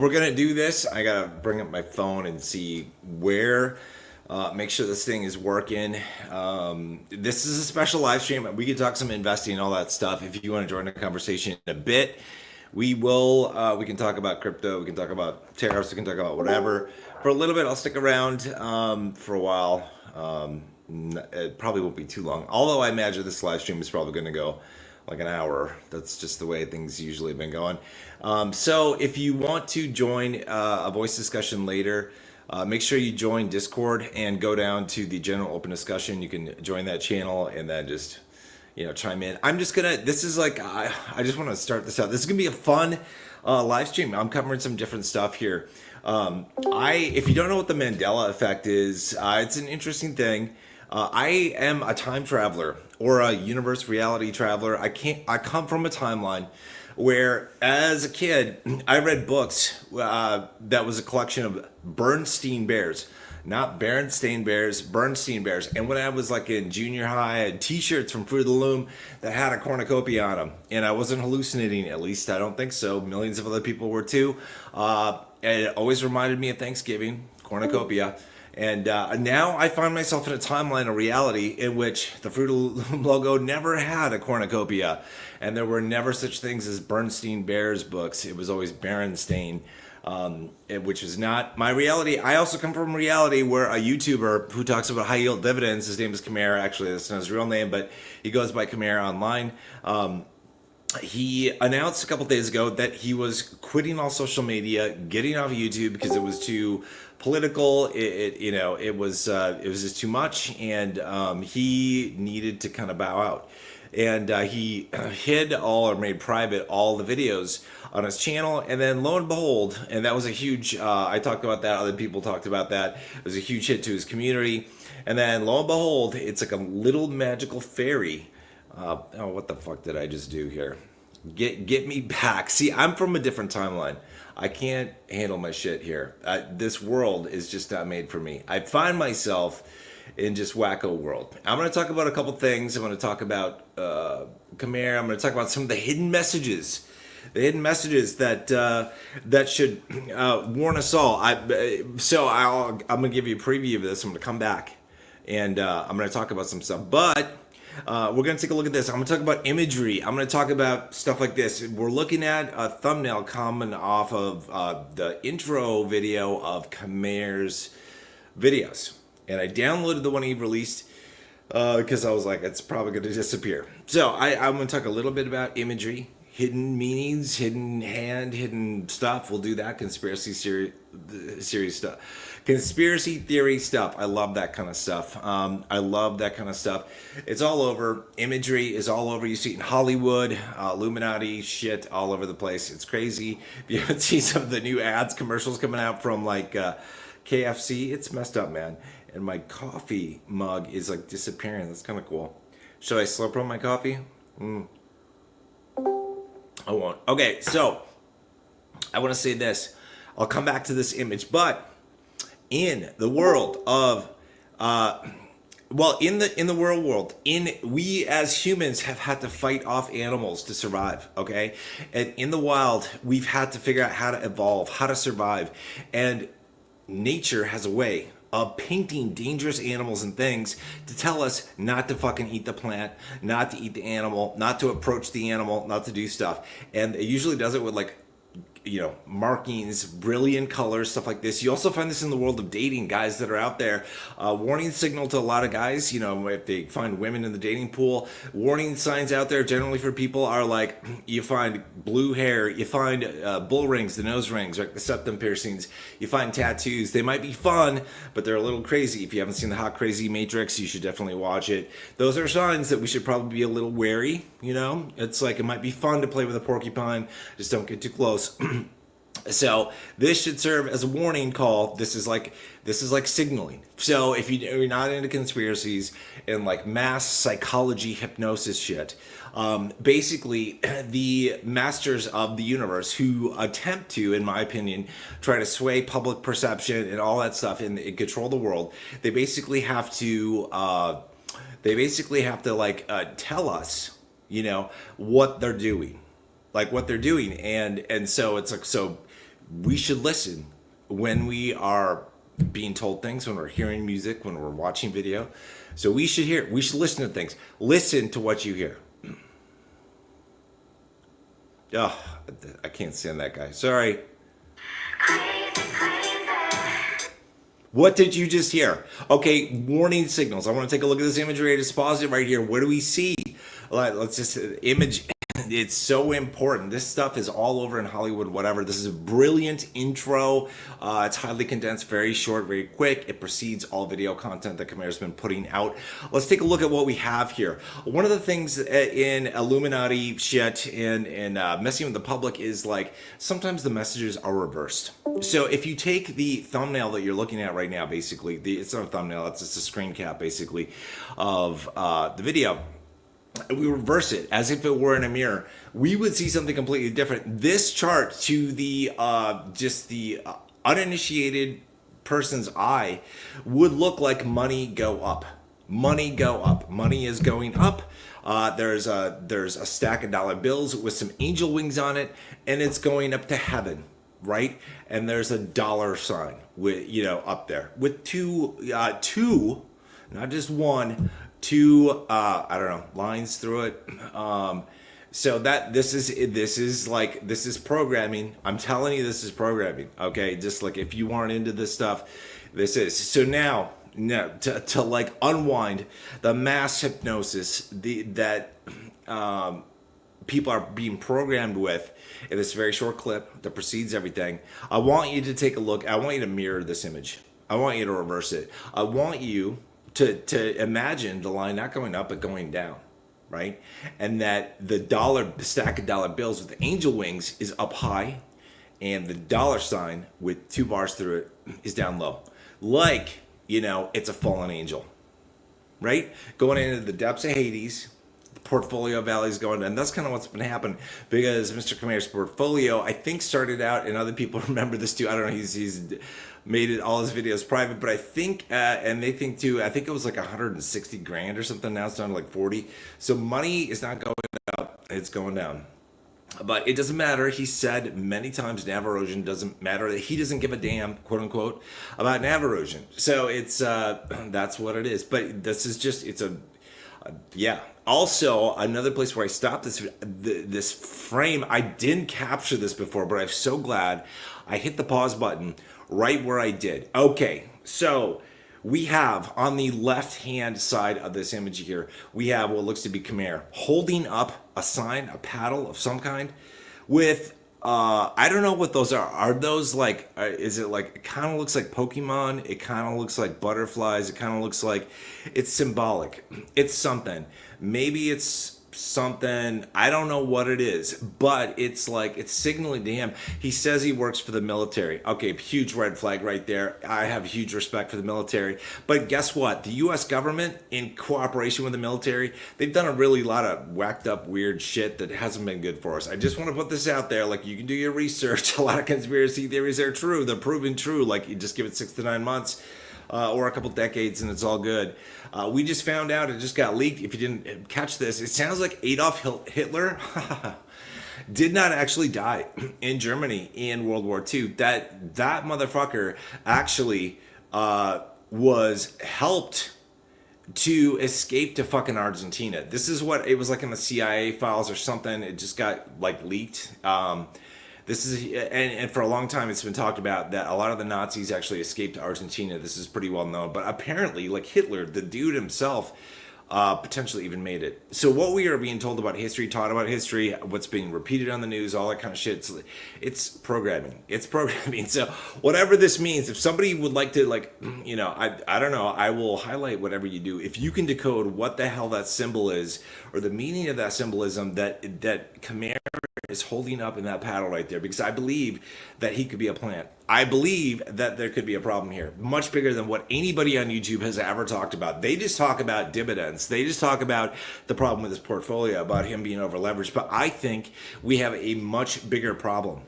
We're gonna do this. I gotta bring up my phone and see where. Make sure this thing is working. This is a special live stream. We can talk some investing and all that stuff. If you want to join the conversation in a bit, we will. We can talk about crypto. We can talk about tariffs. We can talk about whatever. For a little bit, I'll stick around for a while. It probably won't be too long. Although I imagine this live stream is probably going to go like an hour. That's just the way things usually have been going. So if you want to join a voice discussion later, make sure you join Discord and go down to the general open discussion. You can join that channel and then just chime in. I'm just gonna. This is like I just want to start this out. This is gonna be a fun live stream. I'm covering some different stuff here. If you don't know what the Mandela effect is, it's an interesting thing. I am a time traveler or a universe reality traveler. I come from a timeline where, as a kid, I read books that was a collection of Bernstein Bears, not Berenstain Bears, Bernstein Bears. And when I was like in junior high, I had T-shirts from Fruit of the Loom that had a cornucopia on them, and I wasn't hallucinating. At least I don't think so. Millions of other people were too. And it always reminded me of Thanksgiving, cornucopia. And now I find myself in a timeline of reality in which the Fruit of the Loom logo never had a cornucopia. And there were never such things as Bernstein Bears books. It was always Berenstain, which is not my reality. I also come from reality where a YouTuber who talks about high yield dividends, his name is Khmer. Actually, that's not his real name, but he goes by Khmer online. He announced a couple days ago that he was quitting all social media, getting off of YouTube because it was too political. It was just too much, and he needed to kind of bow out. And he hid all or made private all the videos on his channel, and then lo and behold, and that was a huge. I talked about that. Other people talked about that. It was a huge hit to his community, and then lo and behold, it's like a little magical fairy. What the fuck did I just do here? Get me back. See, I'm from a different timeline. I can't handle my shit here. This world is just not made for me. I find myself in just wacko world. I'm going to talk about a couple things. I'm going to talk about Khmer. I'm going to talk about some of the hidden messages. The hidden messages that should warn us all. I'm going to give you a preview of this. I'm going to come back and I'm going to talk about some stuff. But we're going to take a look at this. I'm going to talk about imagery. I'm going to talk about stuff like this. We're looking at a thumbnail coming off of the intro video of Khmer's videos. And I downloaded the one he released because I was like, it's probably going to disappear. So I'm going to talk a little bit about imagery, hidden meanings, hidden hand, hidden stuff. We'll do that. Conspiracy series stuff. Conspiracy theory stuff. I love that kind of stuff. I love that kind of stuff. It's all over. Imagery is all over. You see it in Hollywood, Illuminati shit all over the place. It's crazy. If you haven't seen some of the new ads, commercials coming out from like KFC, it's messed up, man. And my coffee mug is like disappearing. That's kind of cool. Should I slurp on my coffee? I won't. Okay, so I want to say this. I'll come back to this image, but in the world of, in the real world, we as humans have had to fight off animals to survive. Okay, and in the wild, we've had to figure out how to evolve, how to survive, and nature has a way of painting dangerous animals and things to tell us not to fucking eat the plant, not to eat the animal, not to approach the animal, not to do stuff. And it usually does it with like, markings, brilliant colors, stuff like this. You also find this in the world of dating, guys that are out there. Warning signal to a lot of guys, if they find women in the dating pool. Warning signs out there generally for people are like, you find blue hair, you find bull rings, the nose rings, right, the septum piercings, you find tattoos. They might be fun, but they're a little crazy. If you haven't seen the Hot Crazy Matrix, you should definitely watch it. Those are signs that we should probably be a little wary. It's like it might be fun to play with a porcupine, just don't get too close. So this should serve as a warning call. This is like signaling. So if you're not into conspiracies and like mass psychology hypnosis shit, basically the masters of the universe who attempt to, in my opinion, try to sway public perception and all that stuff and control the world, they basically have to tell us, what they're doing. And so it's like, so we should listen when we are being told things, when we're hearing music, when we're watching video. So we should listen to things. Listen to what you hear. Oh, I can't stand that guy. Sorry. What did you just hear? Okay, warning signals. I want to take a look at this imagery. I just paused it right here. What do we see? Let's just image. It's so important. This stuff is all over in Hollywood, whatever. This is a brilliant intro. It's highly condensed, very short, very quick. It precedes all video content that Khmer's been putting out. Let's take a look at what we have here. One of the things in Illuminati shit and messing with the public is like sometimes the messages are reversed. So if you take the thumbnail that you're looking at right now, basically, it's not a thumbnail, it's just a screen cap basically of the video. We reverse it as if it were in a mirror, we would see something completely different. This chart to the just the uninitiated person's eye would look like money go up. Money go up. Money is going up. There's a stack of dollar bills with some angel wings on it, and it's going up to heaven, right? And there's a dollar sign with up there with two, not just one. Two I don't know, lines through it. So that this is programming. I'm telling you, this is programming. Okay, just like if you aren't into this stuff, this is. So now to like unwind the mass hypnosis that people are being programmed with in this very short clip that precedes everything. I want you to take a look. I want you to mirror this image. I want you to reverse it. I want you to imagine the line not going up but going down, right? And that the stack of dollar bills with the angel wings is up high, and the dollar sign with two bars through it is down low, like it's a fallen angel, right? Going into the depths of Hades. The portfolio valley is going, and that's kind of what's been happening because Mr. Khmer's portfolio, I think, started out, and other people remember this too. I don't know. He's made it all his videos private, but I think and they think too, I think it was like 160 grand or something. Now it's down to like 40. So money is not going up, it's going down. But it doesn't matter. He said many times nav erosion doesn't matter. He doesn't give a damn, quote unquote, about nav erosion. So it's that's what it is. But this is just, it's a yeah. Also, another place where I stopped this frame, I didn't capture this before, but I'm so glad I hit the pause button right where I did. Okay, so we have on the left-hand side of this image here, we have what looks to be Khmer holding up a sign, a paddle of some kind, with I don't know what those are. Are those like? Is it like? It kind of looks like Pokemon. It kind of looks like butterflies. It kind of looks like it's symbolic. It's something. Maybe it's something. I don't know what it is, but it's like it's signaling to him. He says he works for the military. Okay, huge red flag right there. I have huge respect for the military, but guess what? The U.S. government, in cooperation with the military, they've done a really lot of whacked up weird shit that hasn't been good for us. I just want to put this out there. Like, you can do your research. A lot of conspiracy theories are true. They're proven true. Like, you just give it 6 to 9 months. Or a couple decades and it's all good. We just found out, it just got leaked. If you didn't catch this, it sounds like Adolf Hitler did not actually die in Germany in World War II. That motherfucker actually was helped to escape to fucking Argentina. This is what it was like in the CIA files or something. It just got like leaked. This is, and for a long time it's been talked about that a lot of the Nazis actually escaped to Argentina. This is pretty well known, but apparently, like Hitler, the dude himself, potentially even made it. So what we are being told about history, taught about history, what's being repeated on the news, all that kind of shit, it's programming. It's programming. So whatever this means, if somebody would like to, like, I don't know, I will highlight whatever you do. If you can decode what the hell that symbol is, or the meaning of that symbolism that Khmer is holding up in that paddle right there, because I believe that he could be a plant. I believe that there could be a problem here, much bigger than what anybody on YouTube has ever talked about. They just talk about dividends. They just talk about the problem with his portfolio, about him being over leveraged. But I think we have a much bigger problem.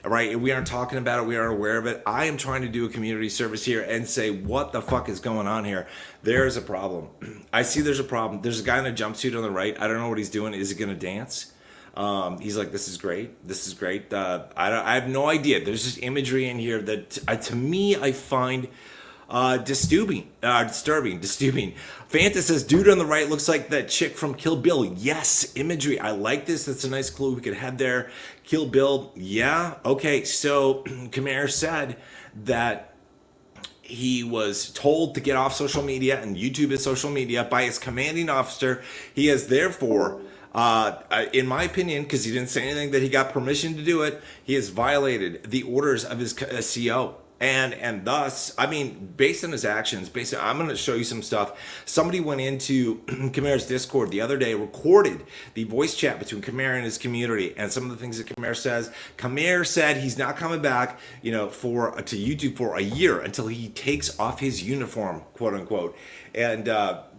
Right? We aren't talking about it. We aren't aware of it. I am trying to do a community service here and say, what the fuck is going on here? There's a problem. I see there's a problem. There's a guy in a jumpsuit on the right. I don't know what he's doing. Is he going to dance? He's like, this is great. This is great. I have no idea. There's just imagery in here that, to me, I find disturbing. Fanta says, dude on the right looks like that chick from Kill Bill. Yes, imagery. I like this. That's a nice clue we could head there. Kill Bill. Yeah. Okay. So Khmer said that he was told to get off social media, and YouTube is social media, by his commanding officer. He has therefore, in my opinion, because he didn't say anything that he got permission to do it, he has violated the orders of his CO. And thus, I mean, based on his actions, I'm going to show you some stuff. Somebody went into Khmer's Discord the other day, recorded the voice chat between Khmer and his community, and some of the things that Khmer says. Khmer said he's not coming back, to YouTube for a year until he takes off his uniform, quote unquote. And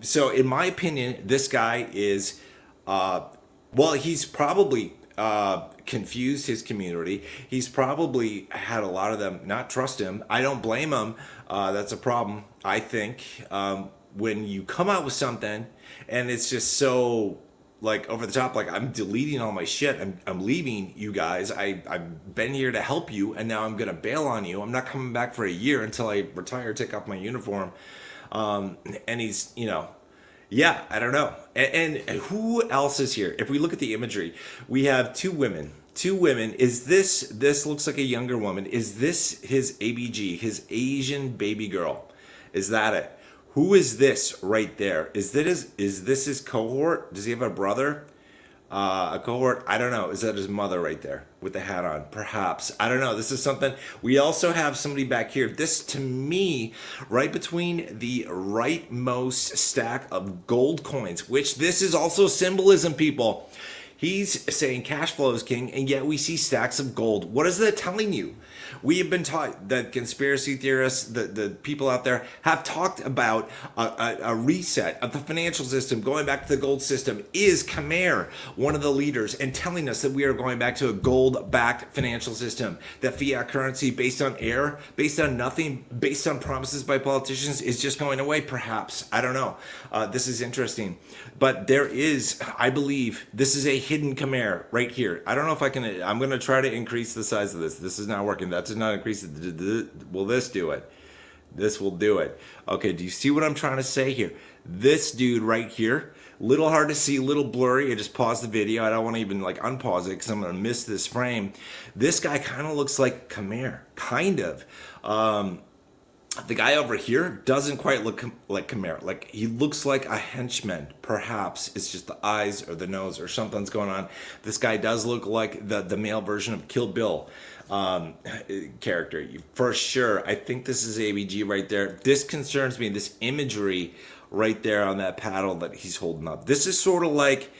so, in my opinion, this guy is, he's probably confused his community. He's probably had a lot of them not trust him. I don't blame him. That's a problem. I think when you come out with something and it's just so like over the top, like I'm deleting all my shit. I'm leaving you guys. I've been here to help you, and now I'm gonna bail on you. I'm not coming back for a year until I retire, take off my uniform. And he's, yeah, I don't know. And who else is here? If we look at the imagery, we have two women. This looks like a younger woman. Is this his ABG, his Asian baby girl? Is that it? Who is this right there? Is this his cohort? Does he have a brother? A cohort? I don't know. Is that his mother right there with the hat on? Perhaps. I don't know. This is something. We also have somebody back here. This, to me, right between the rightmost stack of gold coins, which this is also symbolism, people. He's saying cash flow is king, and yet we see stacks of gold. What is that telling you? We have been taught, the conspiracy theorists, the people out there have talked about a reset of the financial system, going back to the gold system. Is Khmer one of the leaders and telling us that we are going back to a gold-backed financial system? That fiat currency based on air, based on nothing, based on promises by politicians is just going away? Perhaps. I don't know. This is interesting. But there is, I believe, this is a hidden Khmer right here. I don't know if I'm going to try to increase the size of this. This is not working. That does not increase it. Will this do it? This will do it. Okay, do you see what I'm trying to say here? This dude right here, little hard to see, little blurry. I just paused the video. I don't want to even like unpause it because I'm going to miss this frame. This guy kind of looks like Khmer, kind of. The guy over here doesn't quite look like Khmer. Like, he looks like a henchman. Perhaps it's just the eyes or the nose or something's going on. This guy does look like the male version of Kill Bill character. For sure. I think this is ABG right there. This concerns me. This imagery right there on that paddle that he's holding up. This is sort of like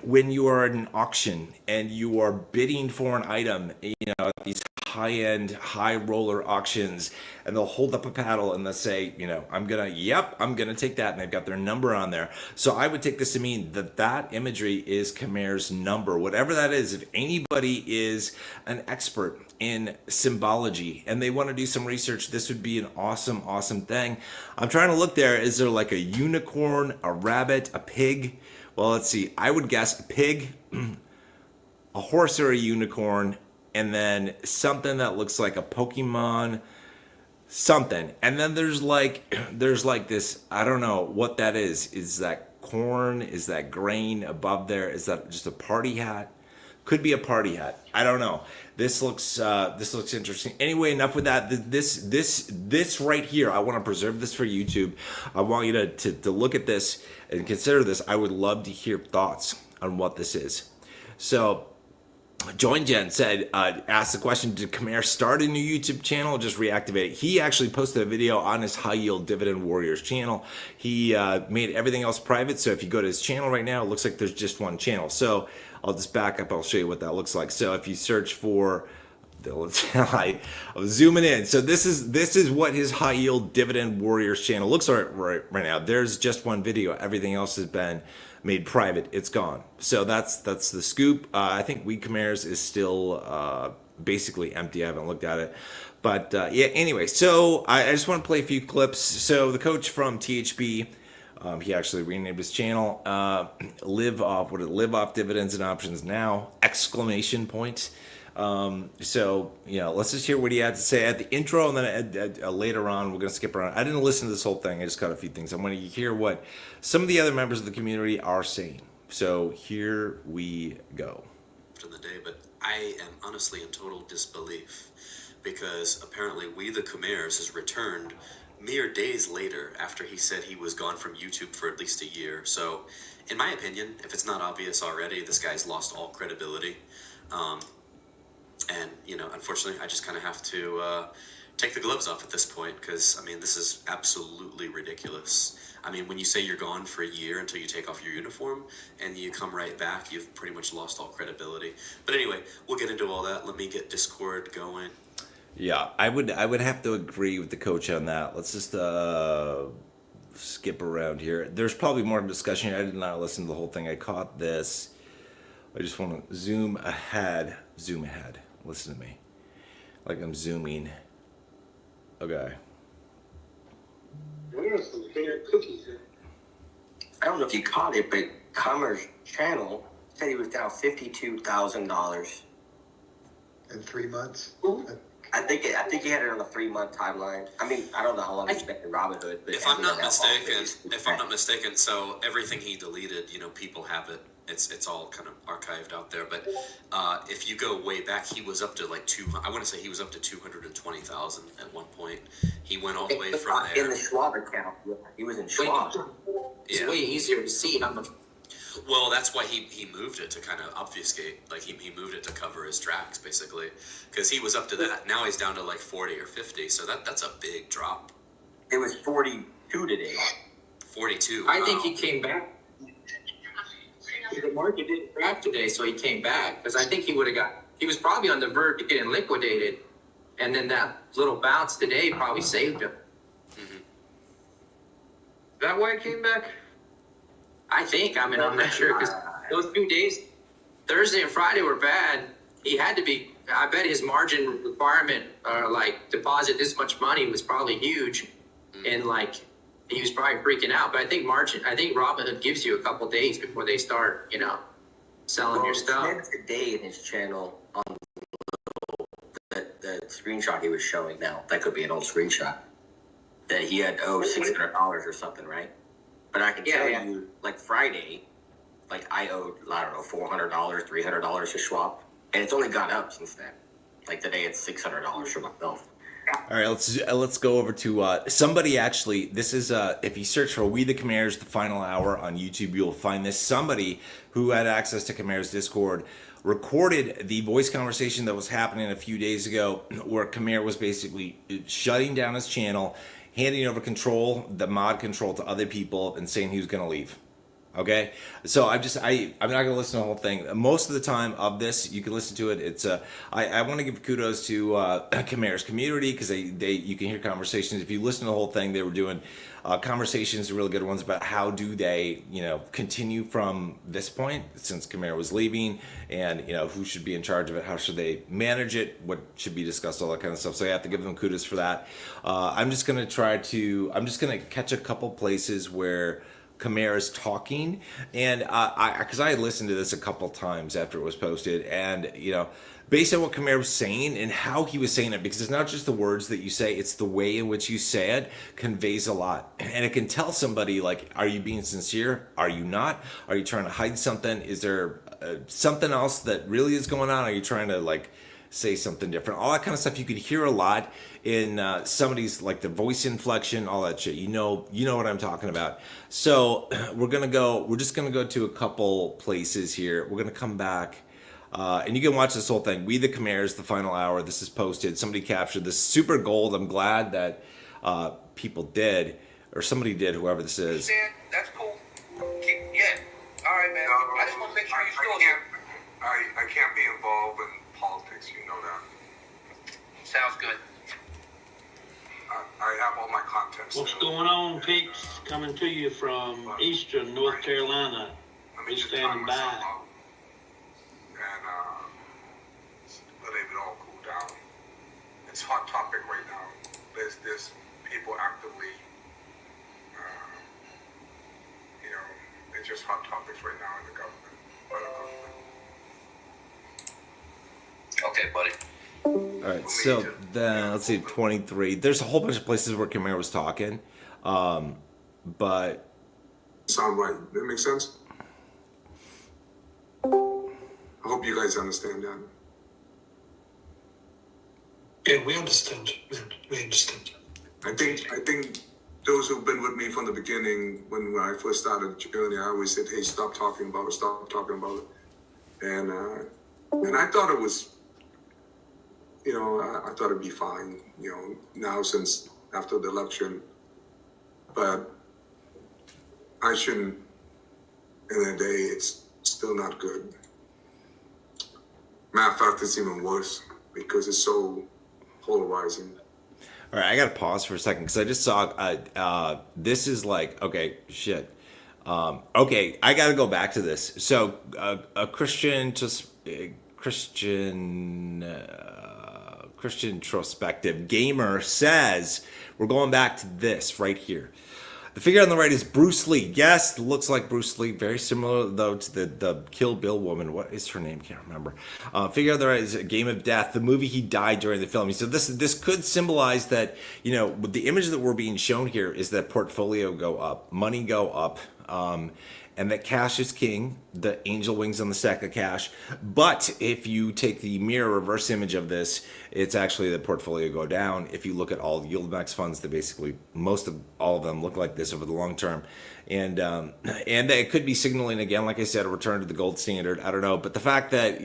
when you are at an auction and you are bidding for an item, at these high-end, high-roller auctions, and they'll hold up a paddle and they'll say, I'm gonna take that, and they've got their number on there. So I would take this to mean that imagery is Khmer's number, whatever that is. If anybody is an expert in symbology and they want to do some research, this would be an awesome, awesome thing. I'm trying to look there. Is there like a unicorn, a rabbit, a pig? Well, let's see. I would guess a pig, a horse or a unicorn, and then something that looks like a Pokemon, something. And then there's like this, I don't know what that is. Is that corn? Is that grain above there? Is that just a party hat? Could be a party hat. I don't know. This looks interesting. Anyway, enough with that. This right here, I want to preserve this for YouTube. I want you to look at this and consider this. I would love to hear thoughts on what this is. So, Join Jen said, asked the question, did Khmer start a new YouTube channel or just reactivate it? He actually posted a video on his High Yield Dividend Warriors channel. He made everything else private. So if you go to his channel right now, it looks like there's just one channel. So I'll just back up. I'll show you what that looks like. So if you search for, I'm zooming in. So this is what his High Yield Dividend Warriors channel looks like right now. There's just one video. Everything else has been made private. It's gone. So that's the scoop. I think We Khmer's is still basically empty. I haven't looked at it. But yeah, anyway, so I just want to play a few clips. So the coach from THB He actually renamed his channel. Live off dividends and options now! Exclamation point. So let's just hear what he had to say at the intro, and then later on we're gonna skip around. I didn't listen to this whole thing. I just got a few things. I want to hear what some of the other members of the community are saying. So here we go. In the day, but I am honestly in total disbelief because apparently We the Khmers has returned mere days later after he said he was gone from YouTube for at least a year. So, in my opinion, if it's not obvious already, this guy's lost all credibility. And, unfortunately, I just kind of have to take the gloves off at this point because, this is absolutely ridiculous. When you say you're gone for a year until you take off your uniform and you come right back, you've pretty much lost all credibility. But anyway, we'll get into all that. Let me get Discord going. Yeah, I would have to agree with the coach on that. Let's just skip around here. There's probably more discussion. I did not listen to the whole thing. I caught this. I just want to zoom ahead. Zoom ahead. Listen to me. Like I'm zooming. Okay. Where are some favorite cookies? I don't know if you caught it, but Khmer's channel said he was down $52,000 in 3 months. I think he had it on a 3-month timeline. I don't know how long he spent in Robinhood, but if I'm not mistaken, so everything he deleted, people have it. It's all kind of archived out there. But if you go way back, he was up to like I want to say he was up to 220,000 at one point. He went all the way from there. In the Schwab account, he was in Schwab. It's way easier to see how much. Well, that's why he moved it to kind of obfuscate. Like he moved it to cover his tracks, basically, because he was up to that. Now he's down to like 40 or 50. So that's a big drop. It was 42 today. 42. I think he came back. The market didn't crack today, so he came back because I think he was probably on the verge of getting liquidated, and then that little bounce today probably saved him. Mm-hmm. Is that why he came back? I think. I'm not sure because those 2 days, Thursday and Friday, were bad. He had to be. I bet his margin requirement, deposit this much money, was probably huge, and he was probably freaking out. But I think Robinhood gives you a couple days before they start, selling your stuff. He said today in his channel on the screenshot he was showing now. That could be an old screenshot. That he had $600 or something, right? But I can tell you, Friday, I owed, $400, $300 to Schwab. And it's only gone up since then. Today it's $600 for myself. All right, let's go over to somebody actually. This is if you search for We the Khmers, the final hour on YouTube, you'll find this. Somebody who had access to Khmer's Discord recorded the voice conversation that was happening a few days ago, where Khmer was basically shutting down his channel, handing over the mod control to other people, and saying he was going to leave. Okay, so I'm not gonna listen to the whole thing. Most of the time of this, you can listen to it. It's I want to give kudos to Khmer's community because you can hear conversations. If you listen to the whole thing, they were doing conversations, really good ones about how do they continue from this point since Khmer was leaving, and who should be in charge of it, how should they manage it, what should be discussed, all that kind of stuff. So I have to give them kudos for that. I'm just gonna catch a couple places where Khmer is talking, and because I had listened to this a couple times after it was posted, and based on what Khmer was saying and how he was saying it, because it's not just the words that you say, it's the way in which you say it conveys a lot, and it can tell somebody are you being sincere, are you not, are you trying to hide something, is there something else that really is going on, are you trying to say something different, all that kind of stuff. You could hear a lot in somebody's the voice inflection, all that shit. You know what I'm talking about. So we're just gonna go to a couple places here. We're gonna come back and you can watch this whole thing. We the Khmers, the final hour. This is posted. Somebody captured this, super gold. I'm glad that people did, or somebody did, whoever this is. That's cool. All right, man. I just want to make sure you're still here. I can't be involved in politics, you know that. Sounds good. I have all my content. What's going on, peeps? Coming to you from Eastern North Carolina. We're standing by. And let it all cool down. It's a hot topic right now. There's people actively They're just hot topics right now in the government. By the government. Okay, buddy. All right, so then let's see, 23. There's a whole bunch of places where Khmer was talking, but Sound right. That makes sense? I hope you guys understand that. Yeah, we understand, man. We understand. I think those who've been with me from the beginning, when I first started the journey, I always said, "Hey, stop talking about it. Stop talking about it." And I thought it was, I thought it'd be fine, now since after the election, but I shouldn't. In the day, it's still not good. Matter of fact, it's even worse because it's so polarizing. all right, I gotta pause for a second because I just saw this is like, okay, shit. Okay, I gotta go back to this. So a Christian introspective gamer says we're going back to this right here. The figure on the right is Bruce Lee. Yes, looks like Bruce Lee. Very similar, though, to the Kill Bill woman. What is her name? Can't remember. Figure on the right is A Game of Death, the movie he died during the filming. So this could symbolize that, with the image that we're being shown here is that portfolio go up, money go up, and that cash is king, the angel wings on the stack of cash. But if you take the mirror reverse image of this, it's actually the portfolio go down. If you look at all yield max funds, they basically, most of all of them look like this over the long term. And it could be signaling, again, like I said, a return to the gold standard. I don't know. But the fact that,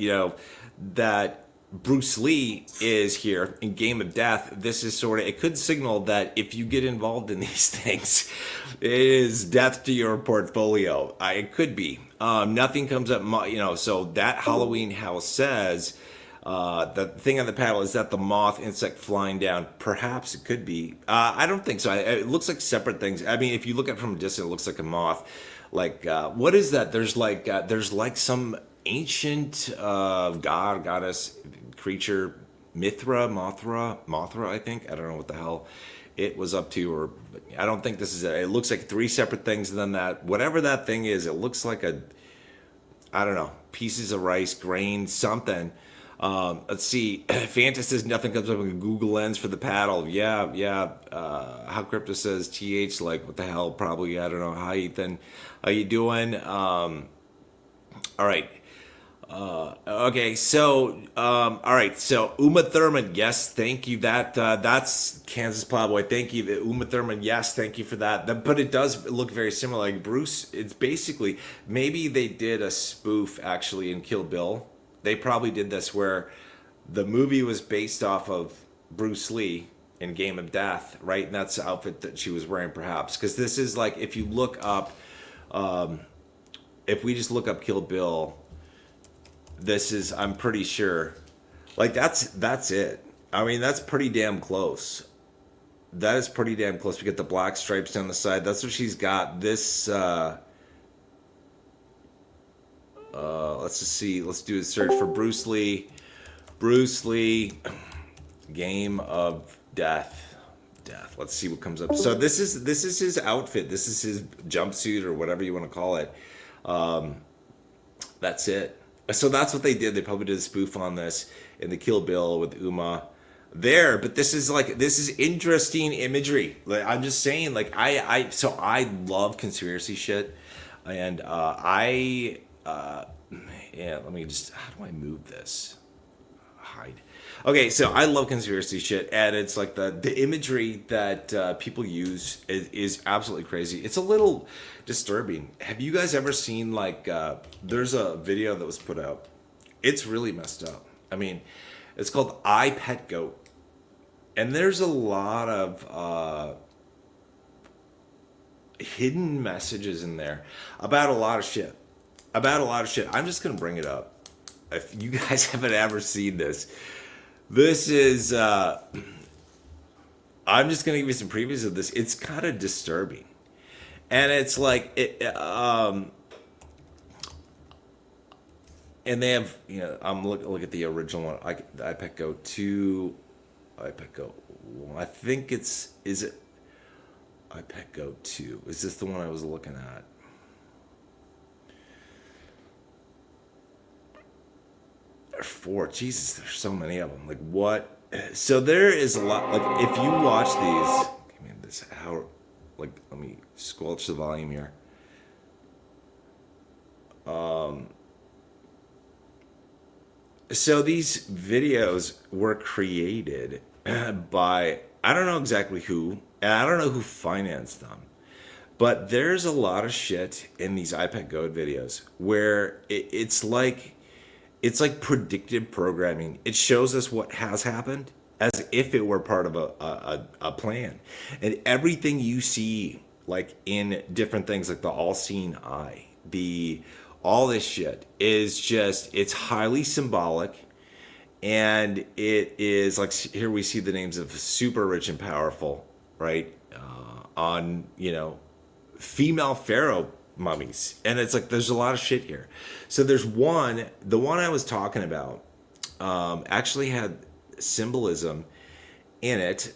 that Bruce Lee is here in Game of Death, this is it could signal that if you get involved in these things, it is death to your portfolio. It could be. Nothing comes up, so that Halloween house says, the thing on the panel is that the moth insect flying down. Perhaps it could be. I don't think so. It looks like separate things. I mean, if you look at it from a distance, it looks like a moth. Like, what is that? There's like some ancient goddess, creature, Mothra, I think. I don't know what the hell it was up to, or I don't think this is it. It looks like three separate things, and then that, whatever that thing is, it looks like I don't know, pieces of rice, grain, something. Let's see. Fanta says nothing comes up in Google Lens for the paddle. Yeah. How Crypto says TH, like, what the hell? Probably, I don't know. Hi, Ethan. How you doing? All right. Okay, so all right, so Uma Thurman, yes, thank you. That's Kansas Plowboy. Thank you, Uma Thurman. Yes, thank you for that. But it does look very similar. Like Bruce, it's basically, maybe they did a spoof actually in Kill Bill. They probably did this where the movie was based off of Bruce Lee in Game of Death, right? And that's the outfit that she was wearing, perhaps, because this is like, if you look up, if we just look up Kill Bill. This is, I'm pretty sure, like that's it. I mean, that's pretty damn close. That is pretty damn close. We get the black stripes down the side. That's what she's got. This, let's just see. Let's do a search for Bruce Lee. Bruce Lee, Game of Death. Let's see what comes up. So this is his outfit. This is his jumpsuit or whatever you want to call it. That's it. So that's what they did. They probably did a spoof on this in the Kill Bill with Uma there. But this is interesting imagery. Like, I'm just saying, like, I love conspiracy shit. And yeah, let me just, how do I move this? Hide. Okay, so I love conspiracy shit, and it's like the imagery that people use is absolutely crazy. It's a little disturbing. Have you guys ever seen, like, there's a video that was put out. It's really messed up. I mean, it's called I Pet Goat. And there's a lot of hidden messages in there about a lot of shit. I'm just going to bring it up. If you guys haven't ever seen this, this is, I'm just going to give you some previews of this. It's kind of disturbing. And it's like, and they have, I'm look at the original one, iPet Go 2, iPet Go 1. I think is it iPet Go 2? Is this the one I was looking at? 4. Jesus, there's so many of them. Like what? So there is a lot. Like if you watch these, I mean, this how, like let me squelch the volume here. So these videos were created by, I don't know exactly who, and I don't know who financed them, but there's a lot of shit in these iPad Go videos where it's like predictive programming. It shows us what has happened as if it were part of a plan, and everything you see, like in different things, like the all-seeing eye, all this shit is just, it's highly symbolic, and it is like, here we see the names of super rich and powerful, right? On, female pharaoh mummies. And it's like, there's a lot of shit here. So there's the one I was talking about, actually had symbolism in it,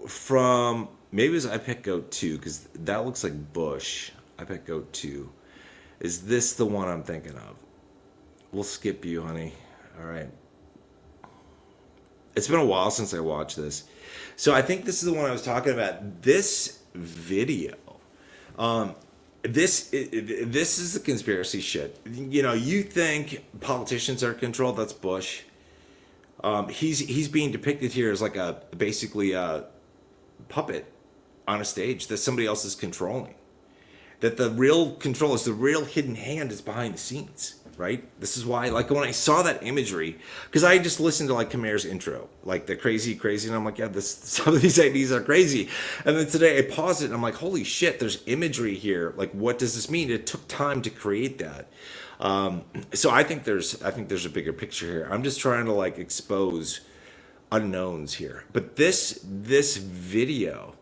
from, maybe it was iPad Go 2, because that looks like Bush. iPad Go 2. Is this the one I'm thinking of? We'll skip you, honey. All right. It's been a while since I watched this. So I think this is the one I was talking about. This video, this is the conspiracy shit. You think politicians are controlled? That's Bush. He's being depicted here as like basically a puppet on a stage that somebody else is controlling. That the real control is, the real hidden hand is behind the scenes, right? This is why, like, when I saw that imagery, because I just listened to like Khmer's intro, like the crazy, and I'm like, yeah, some of these ideas are crazy. And then today I paused it and I'm like, holy shit, there's imagery here. Like, what does this mean? It took time to create that. So I think there's a bigger picture here. I'm just trying to like expose unknowns here. But this video,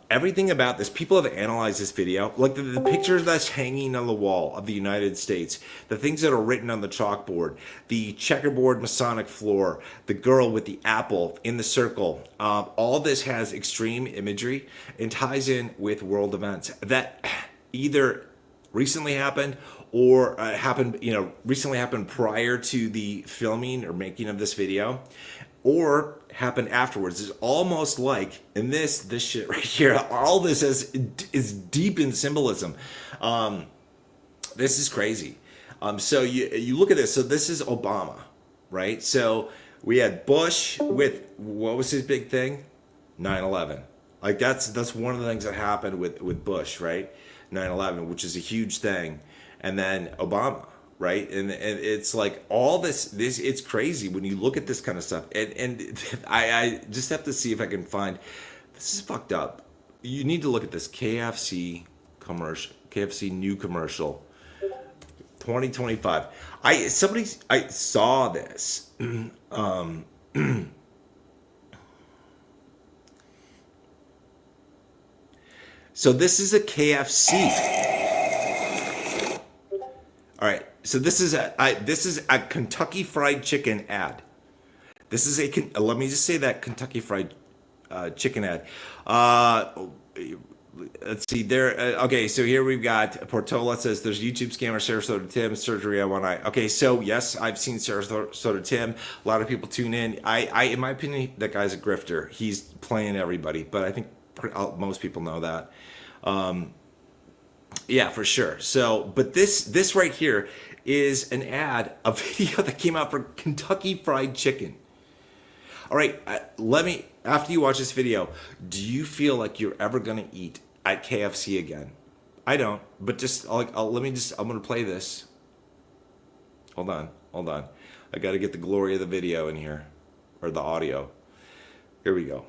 everything about this, people have analyzed this video, like the picture that's hanging on the wall of the United States, the things that are written on the chalkboard, the checkerboard Masonic floor, the girl with the apple in the circle, all this has extreme imagery and ties in with world events that either recently happened or recently happened prior to the filming or making of this video, or happened afterwards. It's almost like, in this shit right here, all this is deep in symbolism. This is crazy. So you look at this. So this is Obama, right? So we had Bush with, what was his big thing? 9/11. Like that's one of the things that happened with Bush, right? 9/11, which is a huge thing. And then Obama, right? And it's like all this it's crazy when you look at this kind of stuff. And I just have to see if I can find, this is fucked up. You need to look at this KFC new commercial 2025. I saw this. So this is a KFC. All right, so this is a Kentucky Fried Chicken ad. This is let me just say that Kentucky Fried Chicken ad. Let's see there. Okay, so here we've got Portola says there's YouTube scammer Sarasota Tim surgery on one eye. Okay, so yes, I've seen Sarasota Tim. A lot of people tune in. I in my opinion, that guy's a grifter. He's playing everybody, but I think most people know that. Yeah, for sure. So, but this right here is an ad, a video that came out for Kentucky Fried Chicken. All right, after you watch this video, do you feel like you're ever gonna eat at KFC again? I don't, but just I'm gonna play this. Hold on. I gotta get the glory of the video in here, or the audio. Here we go.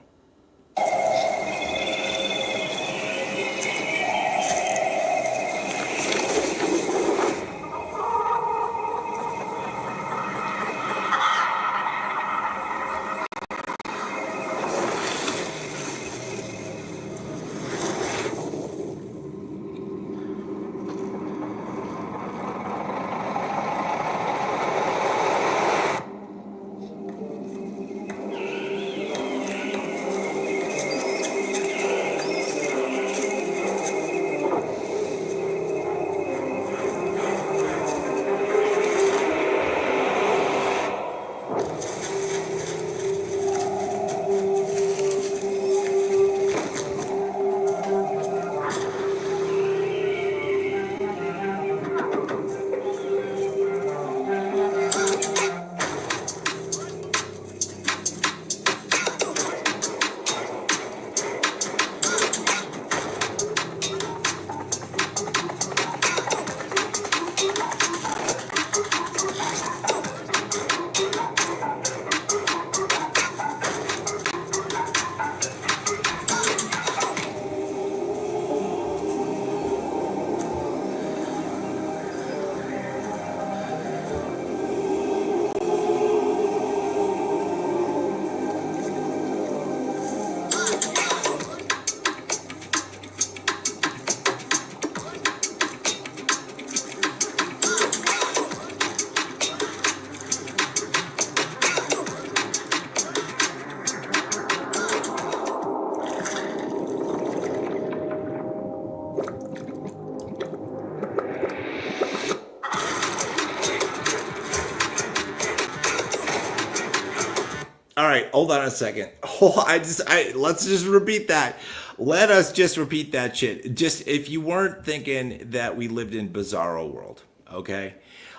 All right, hold on a second. Let's just repeat that. Let us just repeat that shit. Just if you weren't thinking that we lived in bizarro world, okay?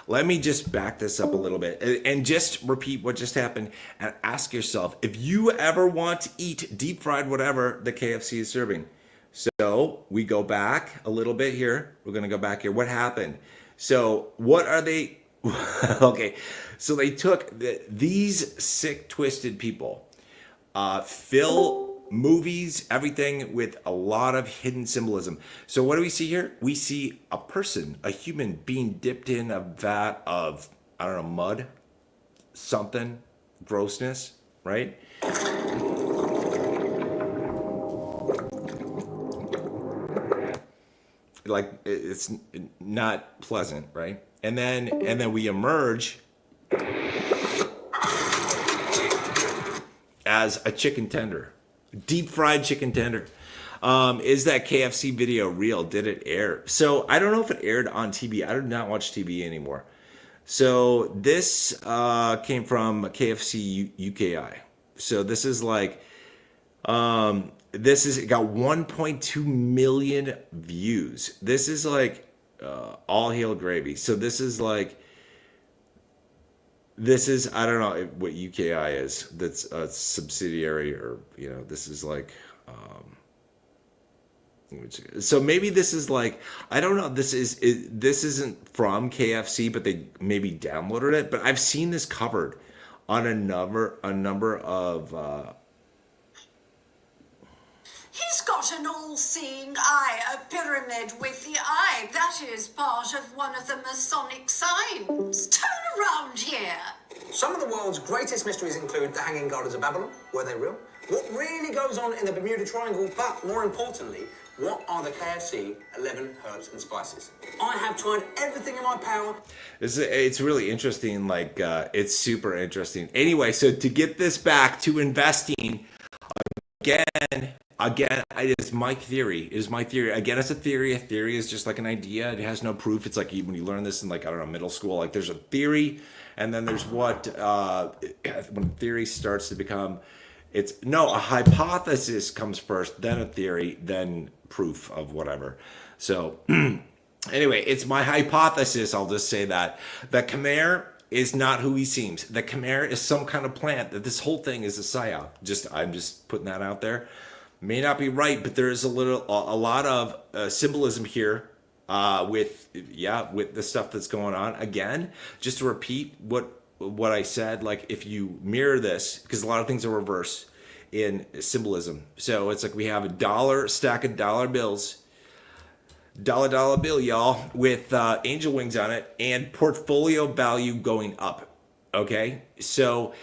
Let me just back this up a little bit and just repeat what just happened and ask yourself if you ever want to eat deep fried whatever the KFC is serving. So we go back a little bit here. We're gonna go back here. What happened? So what are they? Okay, so they took these sick, twisted people, fill movies, everything with a lot of hidden symbolism. So what do we see here? We see a person, a human being dipped in a vat of, I don't know, mud, something, grossness, right? Like it's not pleasant, right? And then we emerge as a chicken tender, deep fried chicken tender. Is that KFC video real? Did it air? So I don't know if it aired on TV. I do not watch TV anymore. So this came from KFC UKI. So this is like, it got 1.2 million views. This is like all hail gravy. So this is I don't know what UKI is. That's a subsidiary, or this is like so maybe this is like, I don't know, this isn't from KFC, but they maybe downloaded it. But I've seen this covered on a number of He's got an all-seeing eye, a pyramid with the eye. That is part of one of the Masonic signs. Turn around here. Some of the world's greatest mysteries include the Hanging Gardens of Babylon. Were they real? What really goes on in the Bermuda Triangle? But more importantly, what are the KFC 11 herbs and spices? I have tried everything in my power. It's really interesting. Like, it's super interesting. Anyway, so to get this back to investing, again, it is my theory. Again, it's a theory. A theory is just like an idea. It has no proof. It's like when you learn this in, like, I don't know, middle school. Like, there's a theory, and then there's when theory starts to become, a hypothesis comes first, then a theory, then proof of whatever. So, anyway, it's my hypothesis. I'll just say that Khmer is not who he seems. The Khmer is some kind of plant. That this whole thing is a psyop. I'm just putting that out there. May not be right, but there is a lot of symbolism here with the stuff that's going on. Again, just to repeat what I said, like if you mirror this, because a lot of things are reverse in symbolism. So it's like we have a stack of dollar bills, dollar bill, y'all, with angel wings on it and portfolio value going up. Okay, so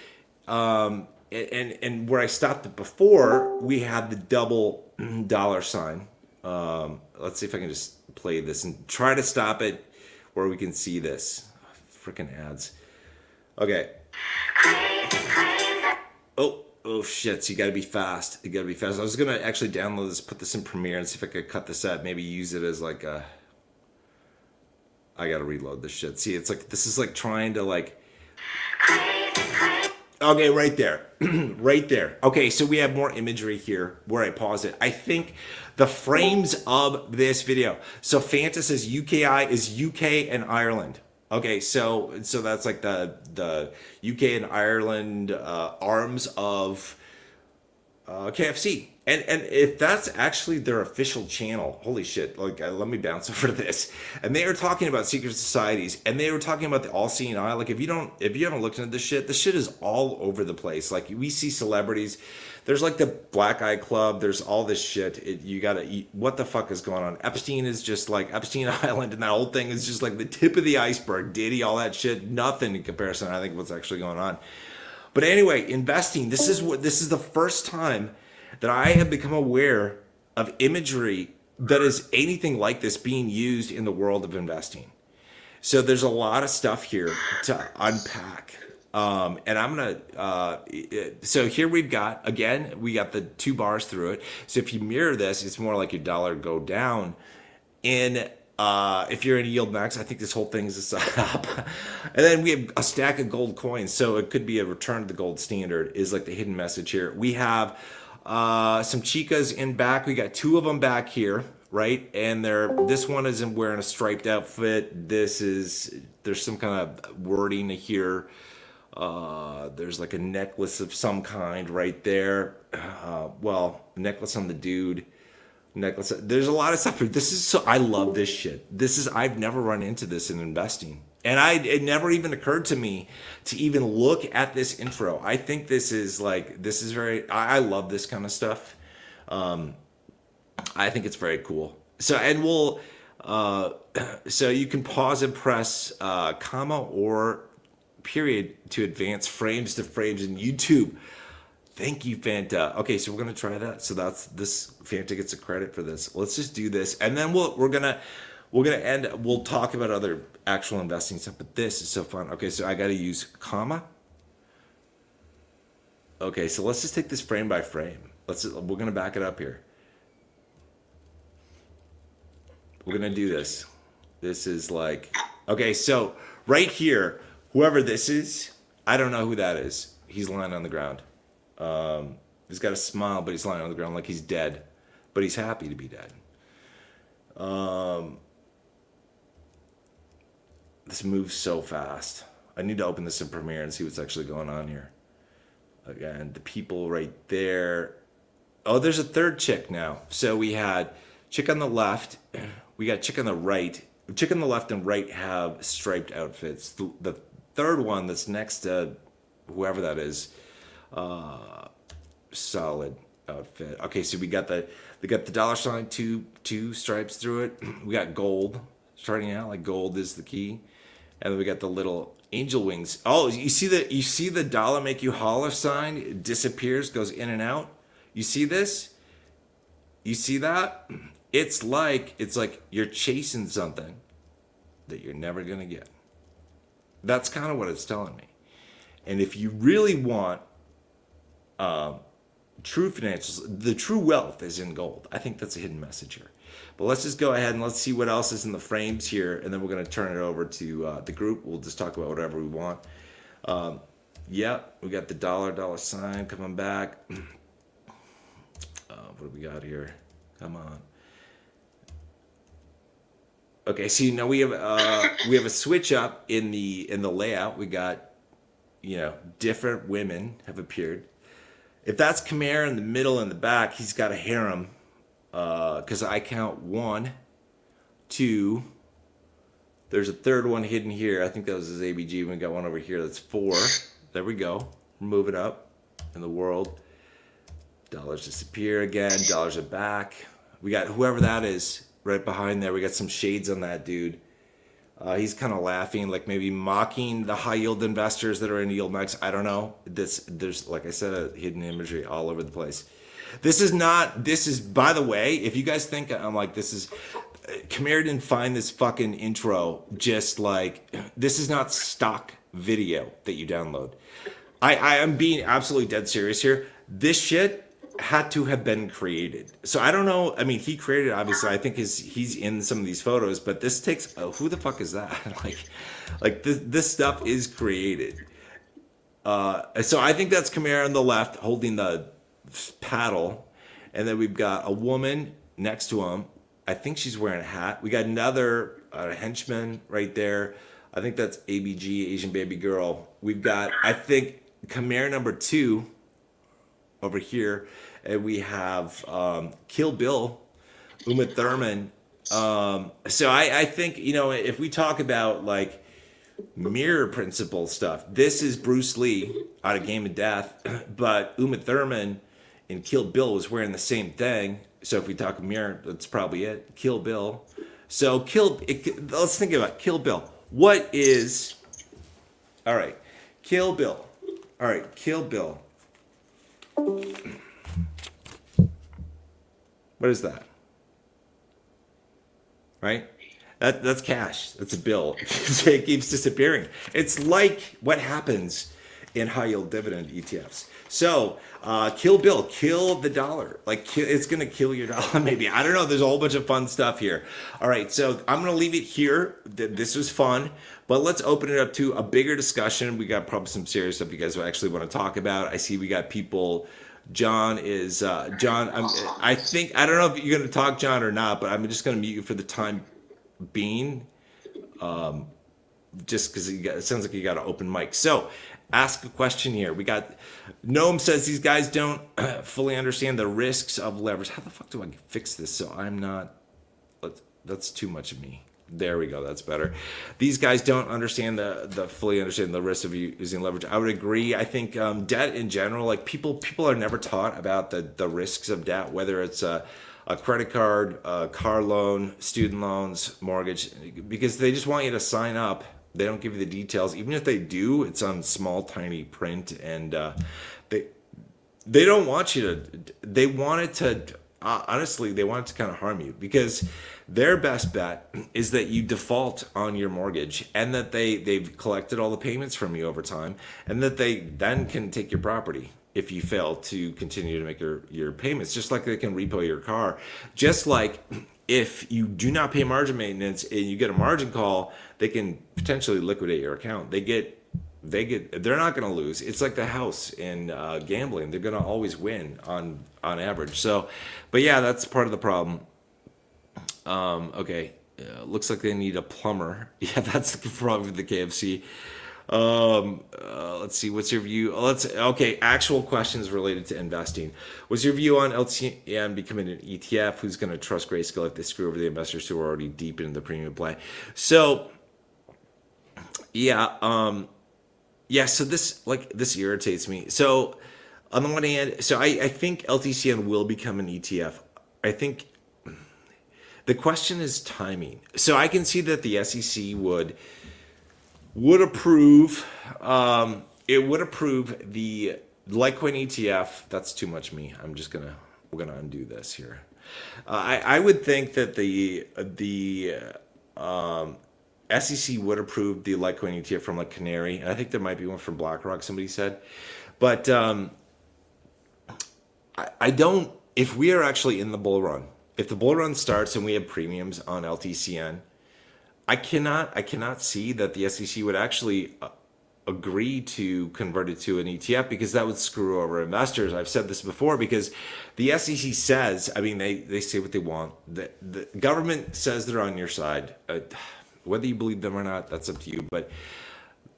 and where I stopped it before, we had the double dollar sign. Let's see if I can just play this and try to stop it where we can see this. Freaking ads. Okay. Oh shit, so you gotta be fast. I was gonna actually download this, put this in Premiere and see if I could cut this out, maybe use it as like a, I gotta reload this shit. See, it's like, this is like trying to like, okay, right there. Right there. Okay, so we have more imagery here where I pause it. I think the frames of this video. So Fanta says UKI is UK and Ireland. Okay, so that's like the UK and Ireland arms of KFC. And if that's actually their official channel, holy shit, like let me bounce over to this. And they were talking about secret societies, and they were talking about the all-seeing eye. Like if you haven't looked into this shit is all over the place. Like we see celebrities, there's like the Black Eye Club, there's all this shit. You gotta eat, what the fuck is going on? Epstein is just like Epstein Island, and that whole thing is just like the tip of the iceberg. Diddy, all that shit, nothing in comparison, I think, what's actually going on. But anyway, investing, this is the first time that I have become aware of imagery that is anything like this being used in the world of investing. So there's a lot of stuff here to unpack. And I'm gonna, so here we got the 2 bars through it. So if you mirror this, it's more like your dollar go down in If you're in yield max, I think this whole thing is a setup. And then we have a stack of gold coins, so it could be a return to the gold standard is like the hidden message here. We have some chicas in back. We got 2 of them back here, right? And this one isn't wearing a striped outfit. There's some kind of wording here. There's like a necklace of some kind right there. Necklace on the dude. Necklace. There's a lot of stuff. I love this shit. I've never run into this in investing. And it never even occurred to me to even look at this intro. I think I love this kind of stuff. I think it's very cool. So you can pause and press comma or period to advance frames to frames in YouTube. Thank you, Fanta. Okay, so we're gonna try that. So Fanta gets a credit for this. Let's just do this, and then we're gonna end. We'll talk about other actual investing stuff, but this is so fun. Okay, so I got to use comma. Okay, so let's just take this frame by frame. We're gonna back it up here. We're gonna do this. This is like, okay, so right here, whoever this is, I don't know who that is. He's lying on the ground. He's got a smile, but he's lying on the ground like he's dead, but he's happy to be dead. This moves so fast. I need to open this in Premiere and see what's actually going on here. Again, the people right there. Oh, there's a third chick now. So we had chick on the left. We got chick on the right. Chick on the left and right have striped outfits. The third one that's next to whoever that is, solid outfit. Okay, so we got the dollar sign, two stripes through it. We got gold starting out, like gold is the key, and then we got the little angel wings. Oh, you see the dollar make you holler sign? It disappears, goes in and out. You see this? You see that? It's like you're chasing something that you're never gonna get. That's kind of what it's telling me. And if you really want true financials, the true wealth is in gold. I think that's a hidden message here. But let's just go ahead and let's see what else is in the frames here, and then we're going to turn it over to the group. We'll just talk about whatever we want. We got the dollar sign coming back. What do we got here? Come on. Okay, so now we have a switch up in the layout. We got, different women have appeared. If that's Khmer in the middle and the back, he's got a harem. Because I count 1, 2. There's a third one hidden here. I think that was his ABG. We got one over here. That's 4. There we go. Move it up in the world. Dollars disappear again. Dollars are back. We got whoever that is right behind there. We got some shades on that dude. He's kind of laughing, like maybe mocking the high yield investors that are in yield max. I don't know. There's, like I said, a hidden imagery all over the place. This is, by the way, if you guys think I'm like, Khmer didn't find this fucking intro just like, this is not stock video that you download. I am being absolutely dead serious here. This shit had to have been created. So I don't know. I mean, he created it, obviously. I think he's in some of these photos, but this takes, who the fuck is that? like this stuff is created. So I think that's Khmer on the left holding the paddle, and then we've got a woman next to him. I think she's wearing a hat. We got another henchman right there. I think that's ABG, Asian Baby Girl. We've got, I think, Khmer number 2 over here, and we have Kill Bill, Uma Thurman. So I think, if we talk about like mirror principle stuff, this is Bruce Lee out of Game of Death, but Uma Thurman in Kill Bill was wearing the same thing. So if we talk mirror, that's probably it. Kill Bill. So let's think about Kill Bill. What is, all right, Kill Bill. All right, Kill Bill. What is that? Right? That's cash. That's a bill. It keeps disappearing. It's like what happens in high yield dividend ETFs. So kill Bill, kill the dollar. Like it's gonna kill your dollar. Maybe, I don't know. There's a whole bunch of fun stuff here. All right, so I'm gonna leave it here. This was fun, but let's open it up to a bigger discussion. We got probably some serious stuff you guys actually want to talk about. I see we got people. John is John. I think I don't know if you're gonna talk, John, or not, but I'm just gonna mute you for the time being. Just because it sounds like you got an open mic. So ask a question here. We got Noam says these guys don't fully understand the risks of leverage. How the fuck do I fix this so I'm not, that's too much of me. There we go. That's better. These guys don't understand the fully understand the risks of using leverage. I would agree. I think debt in general, like people are never taught about the risks of debt, whether it's a credit card, a car loan, student loans, mortgage, because they just want you to sign up. They don't give you the details. Even if they do, it's on small, tiny print, and they don't want you to. They want it to. Honestly, they want it to kind of harm you, because their best bet is that you default on your mortgage, and that they've collected all the payments from you over time, and that they then can take your property if you fail to continue to make your payments, just like they can repo your car. Just like if you do not pay margin maintenance and you get a margin call, they can potentially liquidate your account. They're not going to lose. It's like the house in gambling. They're going to always win on average. So, but yeah, that's part of the problem. Okay. Looks like they need a plumber. Yeah, that's the problem with the KFC. Let's see, what's your view? Okay, actual questions related to investing. What's your view on LTM becoming an ETF? Who's going to trust Grayscale if they screw over the investors who are already deep into the premium play? So yeah, so this irritates me. So on the one hand, so I think LTCN will become an ETF. I think the question is timing. So I can see that the SEC would approve, it would approve the Litecoin ETF. That's too much me. We're gonna undo this here. I would think that the SEC would approve the Litecoin ETF from like Canary, and I think there might be one from BlackRock, somebody said. But I don't, if we are actually in the bull run, if the bull run starts and we have premiums on LTCN, I cannot see that the SEC would actually agree to convert it to an ETF, because that would screw over investors. I've said this before, because the SEC says, I mean, they say what they want. The government says they're on your side. Whether you believe them or not, that's up to you. But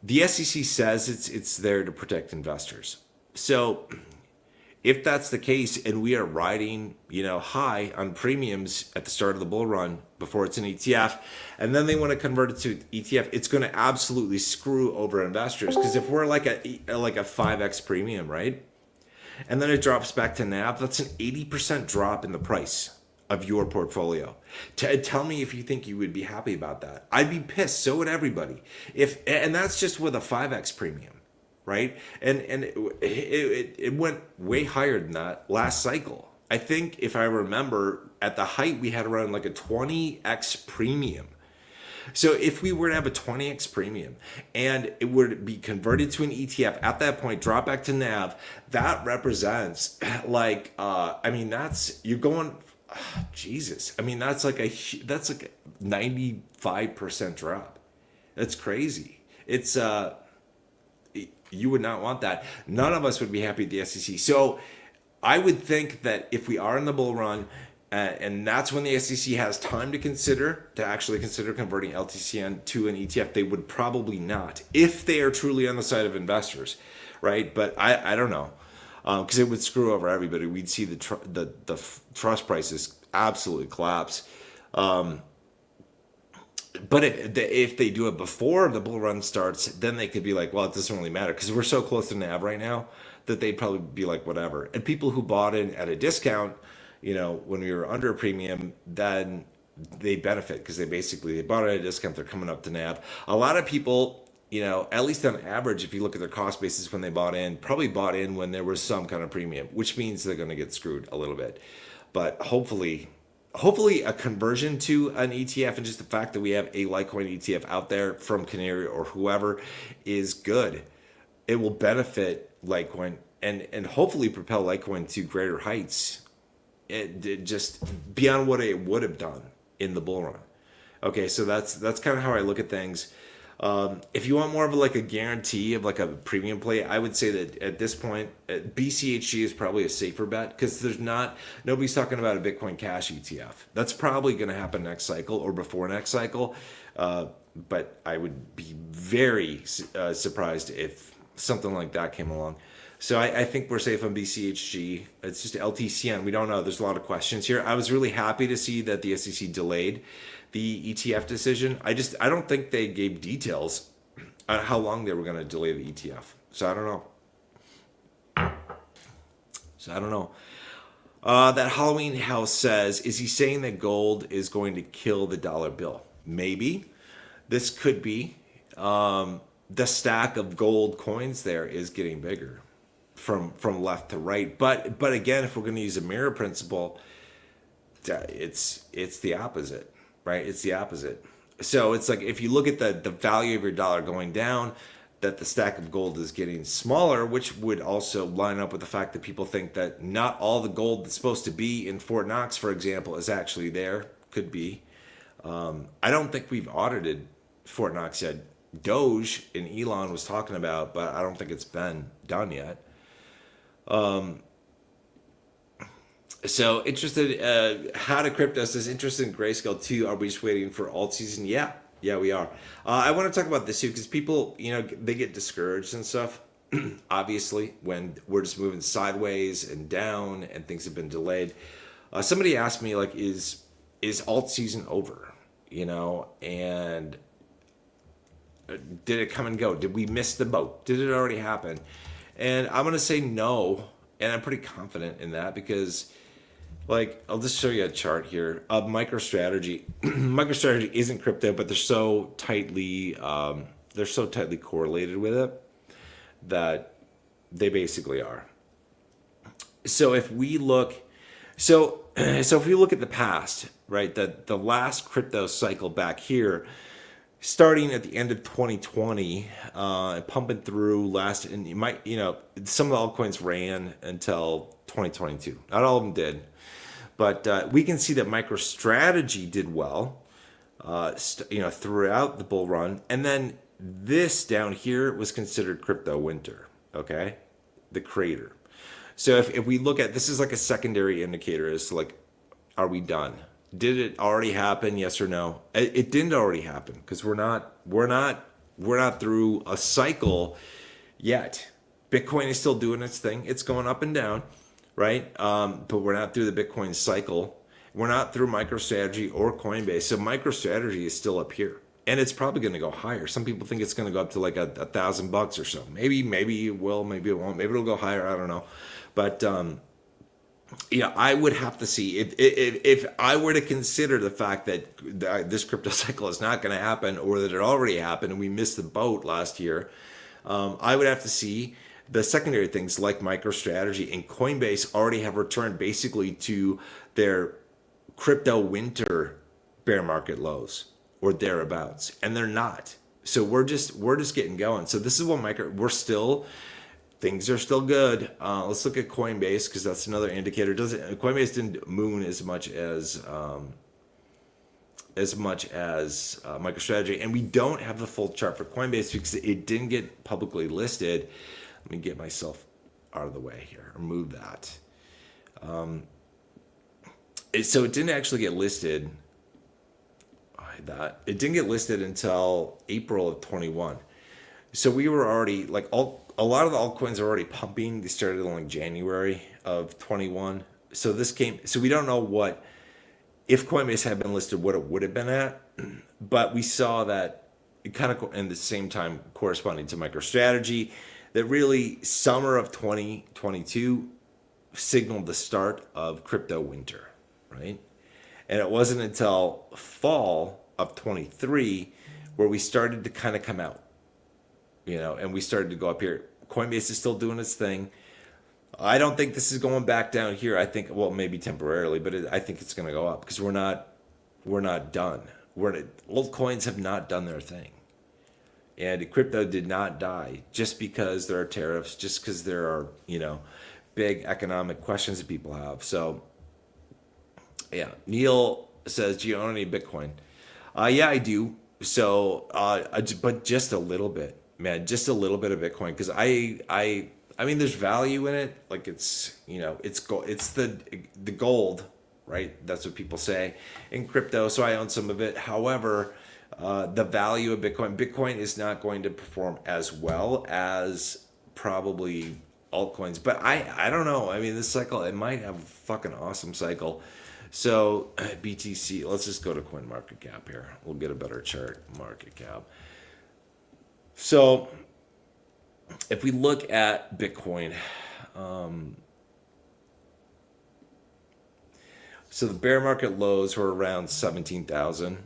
the SEC says it's there to protect investors. So if that's the case, and we are riding, high on premiums at the start of the bull run before it's an ETF, and then they want to convert it to ETF, it's going to absolutely screw over investors. Because if we're like a 5x premium, right, and then it drops back to NAV, that's an 80% drop in the price of your portfolio. Tell me if you think you would be happy about that. I'd be pissed. So would everybody. And that's just with a 5x premium. Right? And it went way higher than that last cycle. I think if I remember, at the height, we had around like a 20x premium. So if we were to have a 20x premium and it would be converted to an ETF at that point, drop back to NAV, that represents like, you're going, Jesus. I mean, that's like a 95% drop. That's crazy. It's, you would not want that. None of us would be happy at the SEC. So I would think that if we are in the bull run, and that's when the SEC has time to actually consider converting LTCN to an ETF, they would probably not, if they are truly on the side of investors, right? But I don't know, because it would screw over everybody. We'd see the trust prices absolutely collapse. But if they do it before the bull run starts, then they could be like, well, it doesn't really matter, because we're so close to NAV right now that they'd probably be like, whatever. And people who bought in at a discount, when we were under a premium, then they benefit, because they bought it at a discount. They're coming up to NAV. A lot of people, at least on average, if you look at their cost basis when they probably bought in when there was some kind of premium, which means they're going to get screwed a little bit. But hopefully a conversion to an ETF, and just the fact that we have a Litecoin ETF out there from Canary or whoever is good. it will benefit Litecoin and hopefully propel Litecoin to greater heights. It just beyond what it would have done in the bull run. Okay, so that's kind of how I look at things. If you want more of a guarantee of a premium play, I would say that at this point, BCHG is probably a safer bet because nobody's talking about a Bitcoin Cash ETF. That's probably going to happen next cycle or before next cycle. But I would be very surprised if something like that came along. So I think we're safe on BCHG. It's just LTCN. We don't know. There's a lot of questions here. I was really happy to see that the SEC delayed the ETF decision. I don't think they gave details on how long they were going to delay the ETF. So I don't know. That Halloween House says, is he saying that gold is going to kill the dollar bill? Maybe. This could be. The stack of gold coins there is getting bigger from left to right. But again, if we're going to use a mirror principle, it's the opposite, right? It's the opposite. So it's like if you look at the value of your dollar going down, that the stack of gold is getting smaller, which would also line up with the fact that people think that not all the gold that's supposed to be in Fort Knox, for example, is actually there. Could be. I don't think we've audited Fort Knox yet. Doge and Elon was talking about, but I don't think it's been done yet. So interested, how to crypto says interested in Grayscale too. Are we just waiting for alt season? Yeah, we are. I want to talk about this too because people, they get discouraged and stuff. Obviously, when we're just moving sideways and down and things have been delayed. Somebody asked me is alt season over? And did it come and go? Did we miss the boat? Did it already happen? And I'm going to say no. And I'm pretty confident in that because I'll just show you a chart here of MicroStrategy. MicroStrategy isn't crypto, but they're so tightly correlated with it that they basically are. So if we look at the past, right, the last crypto cycle back here, starting at the end of 2020, pumping through and some of the altcoins ran until 2022. Not all of them did, but we can see that MicroStrategy did well, throughout the bull run, and then this down here was considered crypto winter. Okay, the crater. So if we look at this is like a secondary indicator as to are we done? Did it already happen? Yes or no? It didn't already happen because we're not through a cycle yet. Bitcoin is still doing its thing. It's going up and down, right? But we're not through the Bitcoin cycle. We're not through MicroStrategy or Coinbase. So MicroStrategy is still up here, and it's probably going to go higher. Some people think it's going to go up to $1,000 or so. Maybe it will. Maybe it won't. Maybe it'll go higher. I don't know, but. I would have to see if I were to consider the fact that this crypto cycle is not going to happen or that it already happened and we missed the boat last year. I would have to see the secondary things like MicroStrategy and Coinbase already have returned basically to their crypto winter bear market lows or thereabouts, and they're not. So we're just getting going. So this is what things are still good. Let's look at Coinbase because that's another indicator. Coinbase didn't moon as much as MicroStrategy, and we don't have the full chart for Coinbase because it didn't get publicly listed. Let me get myself out of the way here or move that. So it didn't actually get listed. It didn't get listed until April of 21. So we were already a lot of the altcoins are already pumping. They started in January of 21. So we don't know if Coinbase had been listed, what it would have been at. But we saw that it kind of in the same time corresponding to MicroStrategy, that really summer of 2022 signaled the start of crypto winter, right? And it wasn't until fall of 23 where we started to kind of come out. And we started to go up here. Coinbase is still doing its thing. I don't think this is going back down here. I think, maybe temporarily, but I think it's going to go up because we're not done. Altcoins have not done their thing. And crypto did not die just because there are tariffs, just because there are, big economic questions that people have. So, yeah. Neil says, do you own any Bitcoin? Yeah, I do. So, but just a little bit, man, just a little bit of Bitcoin. Because I mean, there's value in it. Like it's it's the gold, right? That's what people say in crypto. So I own some of it. However, the value of Bitcoin is not going to perform as well as probably altcoins. But I don't know. I mean, this cycle, it might have a fucking awesome cycle. So BTC, let's just go to CoinMarketCap here. We'll get a better chart. Market cap. So if we look at Bitcoin, so the bear market lows were around 17,000.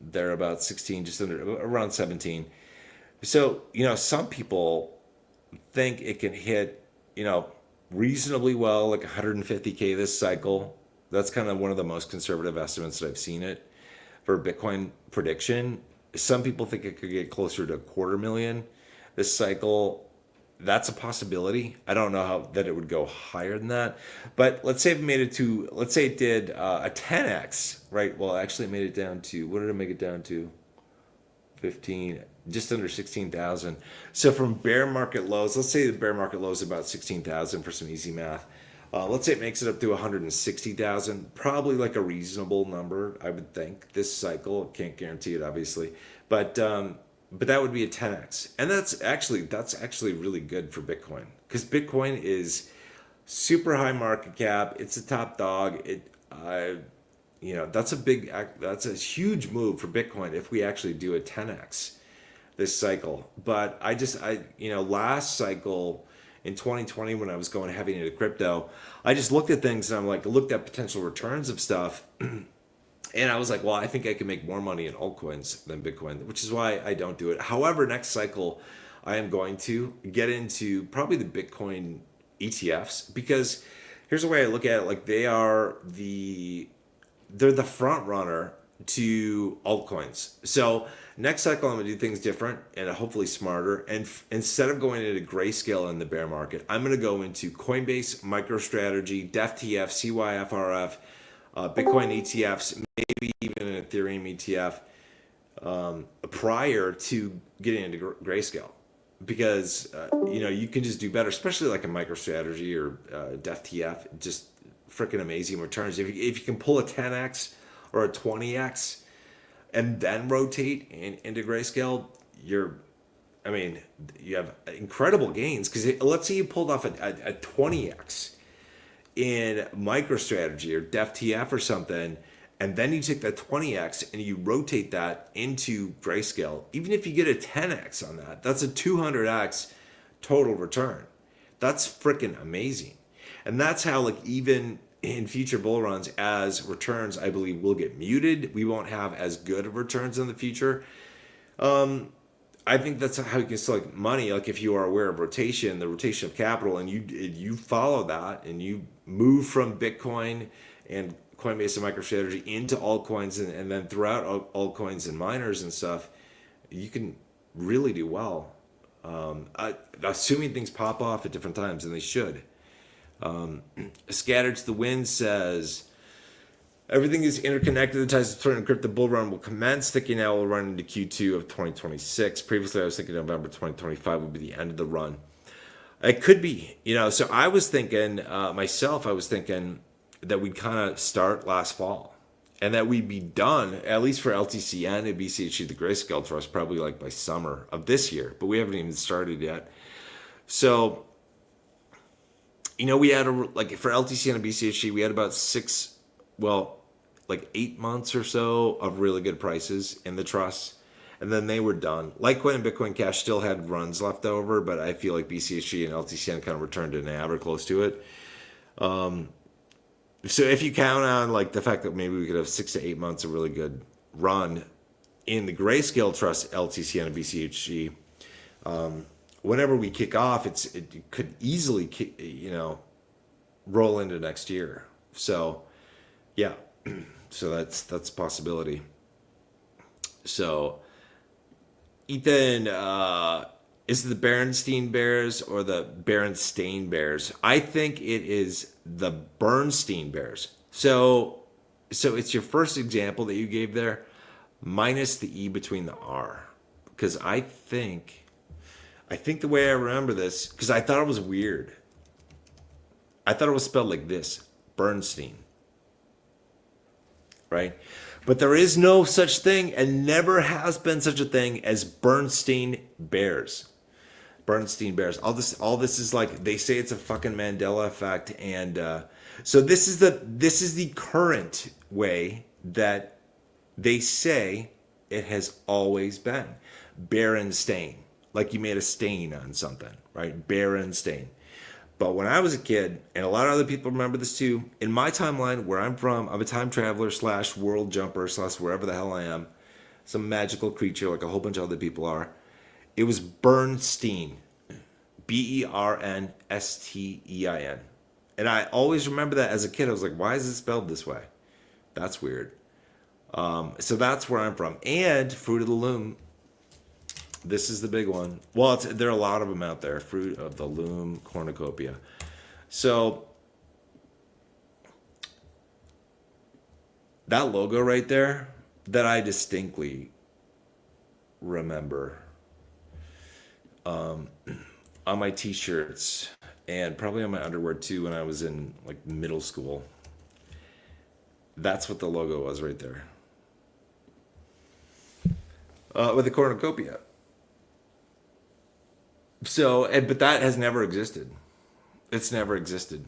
They're about 16, just under, around 17. So, some people think it can hit, reasonably well, like 150K this cycle. That's kind of one of the most conservative estimates that I've seen it for Bitcoin prediction. Some people think it could get closer to 250,000 this cycle. That's a possibility. I don't know how that it would go higher than that. But let's say let's say it did a 10x, right? Well, actually it made it down to, what did it make it down to? 15, just under 16,000. So from bear market lows, let's say the bear market low is about 16,000 for some easy math. Let's say it makes it up to 160,000, probably like a reasonable number, I would think, this cycle. Can't guarantee it, obviously. But that would be a 10x. And that's actually really good for Bitcoin, because Bitcoin is super high market cap. It's a top dog. That's a huge move for Bitcoin if we actually do a 10x this cycle. But last cycle in 2020, when I was going heavy into crypto, I just looked at things and looked at potential returns of stuff. And I was like, well, I think I can make more money in altcoins than Bitcoin, which is why I don't do it. However, next cycle, I am going to get into probably the Bitcoin ETFs, because here's the way I look at it. Like they're the front runner to altcoins. So next cycle, I'm going to do things different and hopefully smarter. And instead of going into grayscale in the bear market, I'm going to go into Coinbase, MicroStrategy, DEFTF, CYFRF, Bitcoin ETFs, maybe even an Ethereum ETF prior to getting into grayscale, because you can just do better, especially like a MicroStrategy or DEFTF. Just freaking amazing returns. If you can pull a 10x or a 20x and then rotate into grayscale, you have incredible gains. Because let's say you pulled off a 20x in MicroStrategy or DEFTF or something, and then you take that 20x and you rotate that into grayscale. Even if you get a 10x on that, that's a 200x total return. That's freaking amazing. And that's how, even in future bull runs, as returns, I believe, will get muted, we won't have as good of returns in the future. I think that's how you can still money. Like if you are aware of rotation, the rotation of capital, and you follow that and you move from Bitcoin and Coinbase and MicroStrategy into altcoins, and then throughout altcoins and miners and stuff, you can really do well. Assuming things pop off at different times, and they should. Scattered to the Wind says, everything is interconnected. The tides of turn and crypto bull run will commence. Thinking now will run into Q2 of 2026. Previously, I was thinking November 2025 would be the end of the run. It could be, so I was thinking, myself, I was thinking that we'd kind of start last fall, and that we'd be done, at least for LTCN and BCHC, the Grayscale Trust, probably by summer of this year, but we haven't even started yet. So, we had for LTCN and BCHC, we had about 8 months or so of really good prices in the trusts, and then they were done. Litecoin and Bitcoin Cash still had runs left over, but I feel like BCHG and LTCN kind of returned to NAV or close to it. So if you count on the fact that maybe we could have 6 to 8 months of really good run in the Grayscale Trust, LTCN and BCHG, whenever we kick off, it could easily roll into next year. So yeah, so that's a possibility. So Ethan, is it the Berenstein Bears or the Berenstain Bears? I think it is the Bernstein Bears. So it's your first example that you gave there, minus the E between the R. Because I think the way I remember this, because I thought it was weird. I thought it was spelled like this, Bernstein. Right? But there is no such thing and never has been such a thing as Bernstein Bears. Bernstein Bears. All this is like, they say it's a fucking Mandela effect, and so this is the current way that they say it has always been. Berenstain, like you made a stain on something, right? Berenstain. But when I was a kid, and a lot of other people remember this too, in my timeline where I'm from, I'm a time traveler / world jumper / wherever the hell I am, some magical creature like a whole bunch of other people are. It was Bernstein, Bernstein. And I always remember that as a kid. I was like, why is it spelled this way? That's weird. So that's where I'm from. And Fruit of the Loom. This is the big one. Well, there are a lot of them out there. Fruit of the Loom cornucopia. So that logo right there, that I distinctly remember on my t-shirts and probably on my underwear too when I was in like middle school. That's what the logo was right there. With the cornucopia. So, but that has never existed. It's never existed.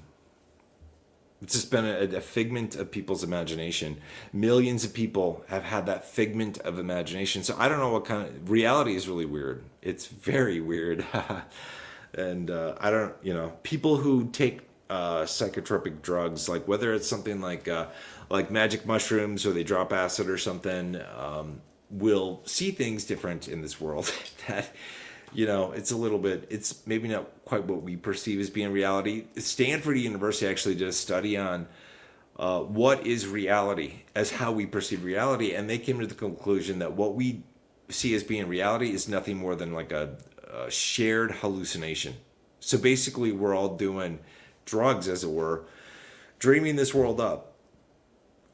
It's just been a figment of people's imagination. Millions of people have had that figment of imagination. So I don't know what kind of reality is really weird. It's very weird. And I don't, people who take psychotropic drugs, like whether it's something like magic mushrooms or they drop acid or something, will see things different in this world. That, it's a little bit, it's maybe not quite what we perceive as being reality. Stanford University actually did a study on what is reality as how we perceive reality. And they came to the conclusion that what we see as being reality is nothing more than like a shared hallucination. So basically we're all doing drugs, as it were, dreaming this world up,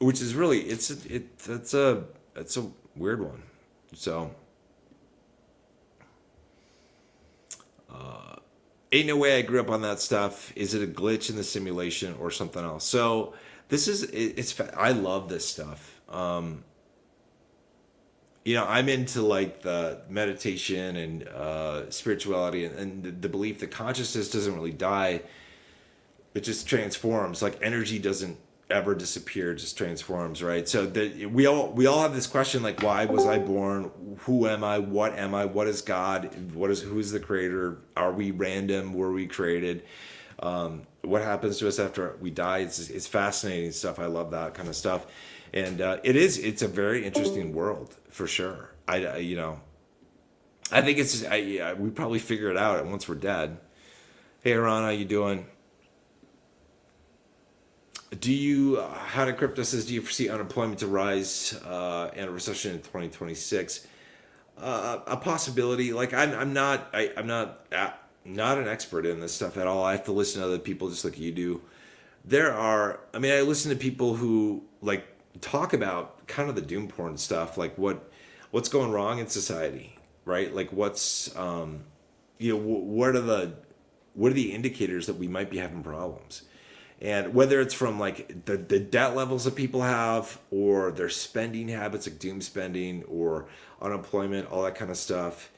which is really, it's a weird one. So ain't no way I grew up on that stuff. Is it a glitch in the simulation or something else? So this is, I love this stuff. I'm into like the meditation and spirituality and the belief that consciousness doesn't really die. It just transforms. Like energy doesn't ever disappear, just transforms, right? So we all have this question, like, why was I born? Who am I? What am I? What is God? Who's the creator? Are we random? Were we created? What happens to us after we die? It's fascinating stuff. I love that kind of stuff. And it's a very interesting world for sure. I think it's just, we probably figure it out once we're dead. Hey, Ron, how you doing? How to Crypto says, do you foresee unemployment to rise and a recession in 2026? A possibility. Like I'm not an expert in this stuff at all. I have to listen to other people just like you do. I listen to people who like talk about kind of the doom porn stuff, like what's going wrong in society, right? Like what's what are the indicators that we might be having problems? And whether it's from like the debt levels that people have or their spending habits, like doom spending or unemployment, all that kind of stuff.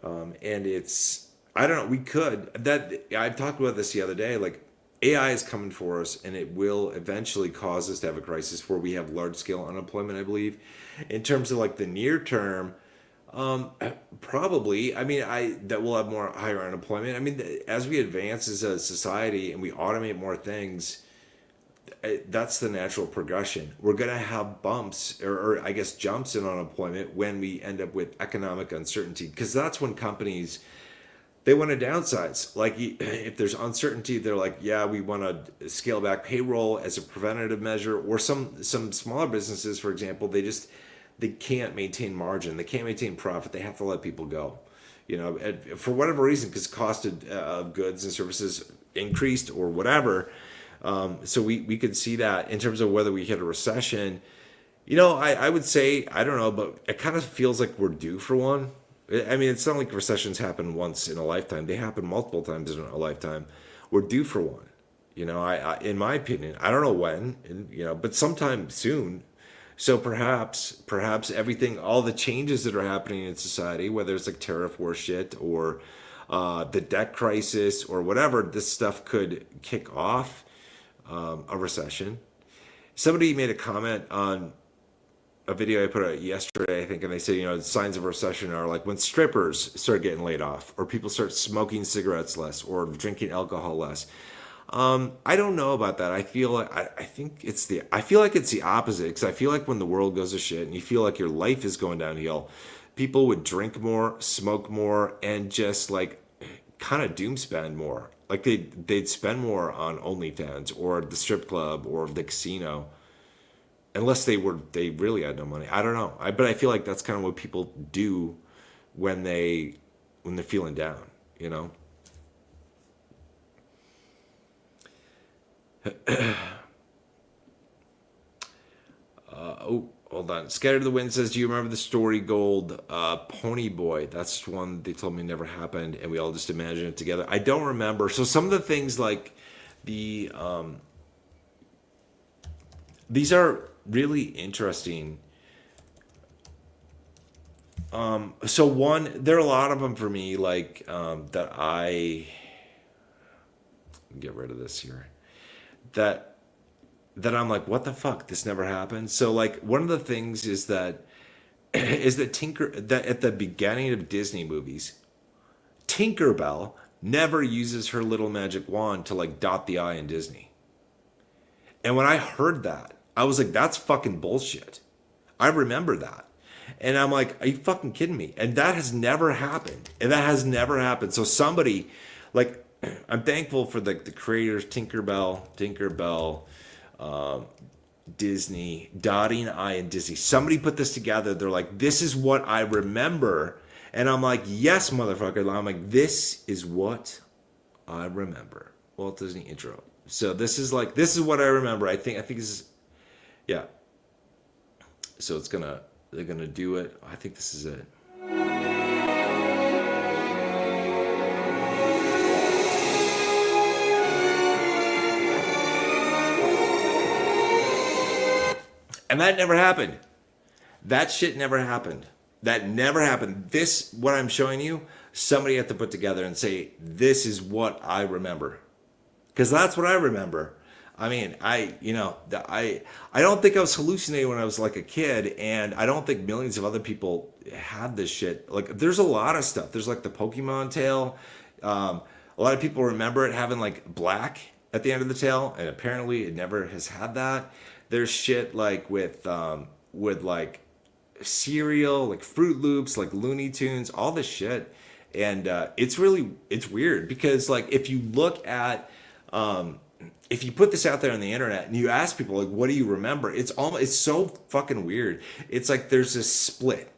And it's, I don't know, I've talked about this the other day, like AI is coming for us and it will eventually cause us to have a crisis where we have large scale unemployment, I believe. In terms of like the near term, probably. That we'll have higher unemployment. As we advance as a society and we automate more things, that's the natural progression. We're gonna have bumps or I guess jumps in unemployment when we end up with economic uncertainty, because that's when companies, they want to downsize. Like if there's uncertainty, they're like, yeah, we want to scale back payroll as a preventative measure. Or some smaller businesses, for example, they can't maintain margin, they can't maintain profit, they have to let people go. For whatever reason, because cost of goods and services increased or whatever. So we could see that in terms of whether we hit a recession. I would say, I don't know, but it kind of feels like we're due for one. I mean, it's not like recessions happen once in a lifetime. They happen multiple times in a lifetime. We're due for one. In my opinion, I don't know when, but sometime soon. So perhaps everything, all the changes that are happening in society, whether it's like tariff war shit or the debt crisis or whatever, this stuff could kick off a recession. Somebody made a comment on a video I put out yesterday, I think, and they say, the signs of a recession are like when strippers start getting laid off, or people start smoking cigarettes less, or drinking alcohol less. I don't know about that. I feel like I feel like it's the opposite, because I feel like when the world goes to shit and you feel like your life is going downhill, people would drink more, smoke more, and just like kind of doom spend more. Like they'd spend more on OnlyFans or the strip club or the casino, unless they really had no money. I don't know. But I feel like that's kind of what people do when they're feeling down, Hold on. Scattered to the Wind says, do you remember the story Gold? Pony Boy. That's one they told me never happened, and we all just imagined it together. I don't remember. So some of the things like these are really interesting. So one, there are a lot of them for me, like that I get rid of this here. That I'm like, what the fuck? This never happened. So like one of the things is that that at the beginning of Disney movies, Tinkerbell never uses her little magic wand to like dot the I in Disney. And when I heard that, I was like, that's fucking bullshit. I remember that. And I'm like, are you fucking kidding me? And that has never happened. So somebody, like, I'm thankful for the creators, Tinkerbell, Disney, dotting I in Disney. Somebody put this together. They're like, this is what I remember. And I'm like, yes, motherfucker. I'm like, this is what I remember. Walt Disney intro. So this is what I remember. I think this is, yeah. So they're gonna do it. I think this is it. And that never happened. That shit never happened. That never happened. This, what I'm showing you, somebody had to put together and say, this is what I remember. Because that's what I remember. I mean, I don't think I was hallucinating when I was like a kid, and I don't think millions of other people had this shit. Like, there's a lot of stuff. There's like the Pokemon tail. A lot of people remember it having like black at the end of the tail, and apparently it never has had that. There's shit like with like cereal, like Fruit Loops, like Looney Tunes, all this shit. And it's weird because like if you look at if you put this out there on the internet and you ask people like, what do you remember? It's so fucking weird. It's like there's this split